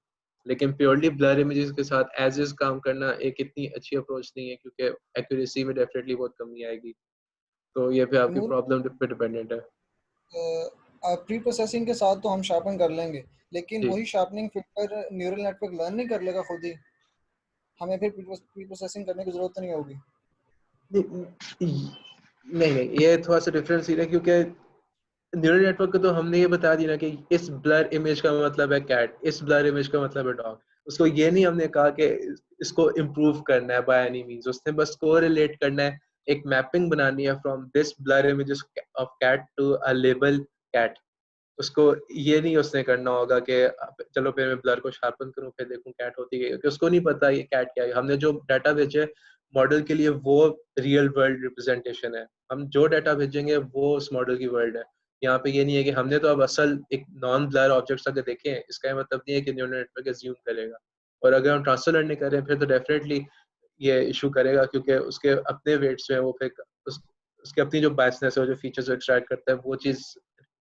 लेकिन प्योरली ब्लर इमेजेस के साथ एज इज काम करना एक इतनी अच्छी अप्रोच नहीं है क्योंकि एक्यूरेसी में डेफिनेटली बहुत कमी आएगी, तो ये भी आपकी नूर, प्रॉब्लम पे डिपेंडेंट है। प्री प्रोसेसिंग के साथ तो हम शार्पन कर लेंगे, लेकिन जी वही शार्पनिंग फिर न्यूरल नेटवर्क लर्न नहीं कर लेगा खुद ही, हमें फिर प्री प्रोसेसिंग करने की जरूरत नहीं होगी। नहीं, ये थोड़ा सा डिफरेंस है क्योंकि न्यूरल नेटवर्क को तो हमने ये बता दिया ना कि इस ब्लर इमेज का मतलब है कैट, इस ब्लर इमेज का मतलब है डॉग। उसको ये नहीं हमने कहा कि इसको इम्प्रूव करना है बाय एनी मींस, उसने बस कोरिलेट करना है, एक मैपिंग बनानी है from this blur images of cat to a label cat. उसको ये नहीं उसने करना होगा कि चलो फिर मैं ब्लर को शार्पन करूं फिर देखूं कैट होती है, क्योंकि उसको नहीं पता ये कैट क्या है। हमने जो डाटा भेजे मॉडल के लिए वो रियल वर्ल्ड रिप्रेजेंटेशन है, हम जो डाटा भेजेंगे वो उस मॉडल की वर्ल्ड है। यहाँ पे ये नहीं है कि हमने तो अब असल एक नॉन ब्लर ऑब्जेक्ट्स अगर देखे इसका ये मतलब नहीं है कि न्यूरल नेटवर्क एज्यूम करेगा। और अगर हम ट्रांसफर लर्निंग करें फिर तो डेफिनेटली ये इशू करेगा क्योंकि उसके अपने वेट्स में वो फिर उसकी अपनी जो बायसनेस है जो फीचर्स एक्सट्रैक्ट करता है वो चीज़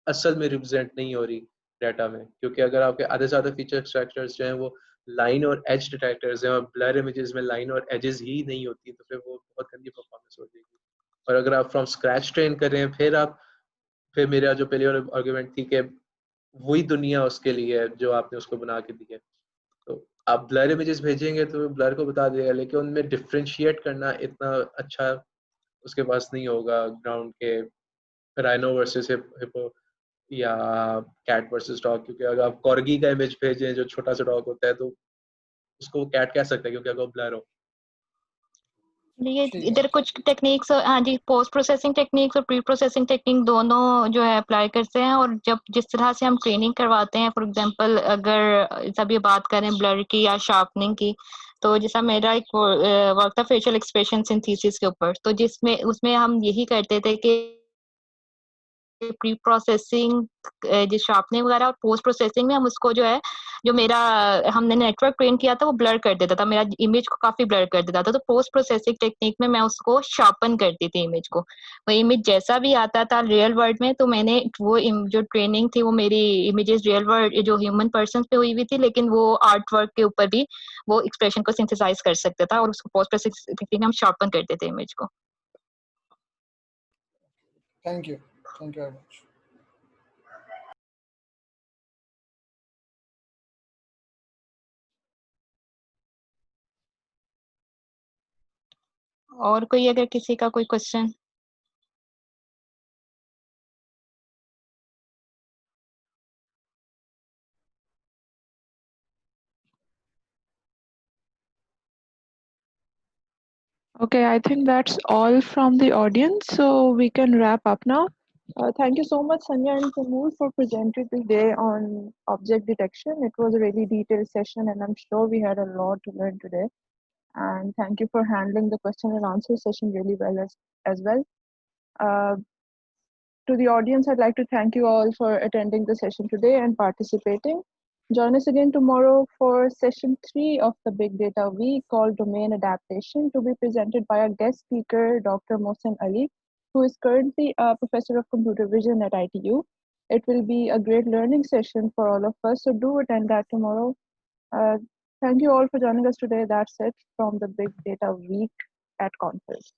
असल में रिप्रेजेंट नहीं हो रही डाटा में, क्योंकि अगर आपके आधे से ज़्यादा फीचर एक्सट्रैक्टर्स जो हैं वो लाइन और एज डिटेक्टर्स हैं और ब्लर इमेजेस में लाइन और एजेस ही नहीं होती तो फिर वो बहुत गंदी परफॉर्मेंस हो जाएगी। और अगर आप फ्रॉम स्क्रैच ट्रेन कर रहे हैं फिर मेरा जो पहले आर्गुमेंट थी कि वही दुनिया उसके लिए है जो आपने उसको बना के दी है। तो आप ब्लर इमेजेस भेजेंगे तो ब्लर को बता देगा, लेकिन उनमें डिफ्रेंशिएट करना इतना अच्छा उसके पास नहीं होगा ग्राउंड के राइनो वर्सेस हिपो या कैट वर्सेस डॉग, क्योंकि अगर आप कॉर्गी का इमेज भेजें जो छोटा सा डॉग होता है तो उसको कैट कह सकते हैं क्योंकि अगर वो ब्लर हो। ये ठीक है, इधर कुछ टेक्निक्स, हाँ जी, पोस्ट प्रोसेसिंग टेक्निक्स और प्री प्रोसेसिंग टेक्निक दोनों जो है अप्लाई करते हैं। और जब जिस तरह से हम ट्रेनिंग करवाते हैं, फॉर एग्जांपल अगर सभी बात करें ब्लर की या शार्पनिंग की, तो जैसा मेरा एक वर्क था फेशियल एक्सप्रेशन सिंथेसिस के ऊपर, तो जिसमें उसमें हम यही करते थे कि प्री प्रोसेसिंग जो शार्पनिंग वगैरह और पोस्ट प्रोसेसिंग में हम उसको जो है, जो मेरा हमने नेटवर्क ट्रेन किया था वो ब्लर कर देता था, मेरा इमेज को काफी ब्लर कर देता था। तो पोस्ट प्रोसेसिंग टेक्निक में मैं उसको शार्पन करती थी इमेज को, वो इमेज जैसा भी आता था रियल वर्ल्ड में, तो मैंने वो जो ट्रेनिंग थी वो मेरी इमेजेस रियल वर्ल्ड जो ह्यूमन पर्सन पे हुई हुई थी, लेकिन वो आर्ट वर्क के ऊपर भी वो एक्सप्रेशन को सिंथेसाइज कर सकता था और उसको पोस्ट प्रोसेसिंग टेक्निक में हम शार्पन करते थे इमेज को। Thank you very much. और कोई अगर किसी का कोई question? Okay, I think that's all from the audience, so we can wrap up now. Thank you so much, Sanya and Timur, for presenting today on object detection. It was a really detailed session, and I'm sure we had a lot to learn today. And thank you for handling the question and answer session really well as well. Uh, to the audience, I'd like to thank you all for attending the session today and participating. Join us again tomorrow for session 3 of the Big Data Week called Domain Adaptation, to be presented by our guest speaker, Dr. Mohsen Ali, who is currently a professor of computer vision at ITU. It will be a great learning session for all of us, so do attend that tomorrow. Thank you all for joining us today. That's it from the Big Data Week at Conference.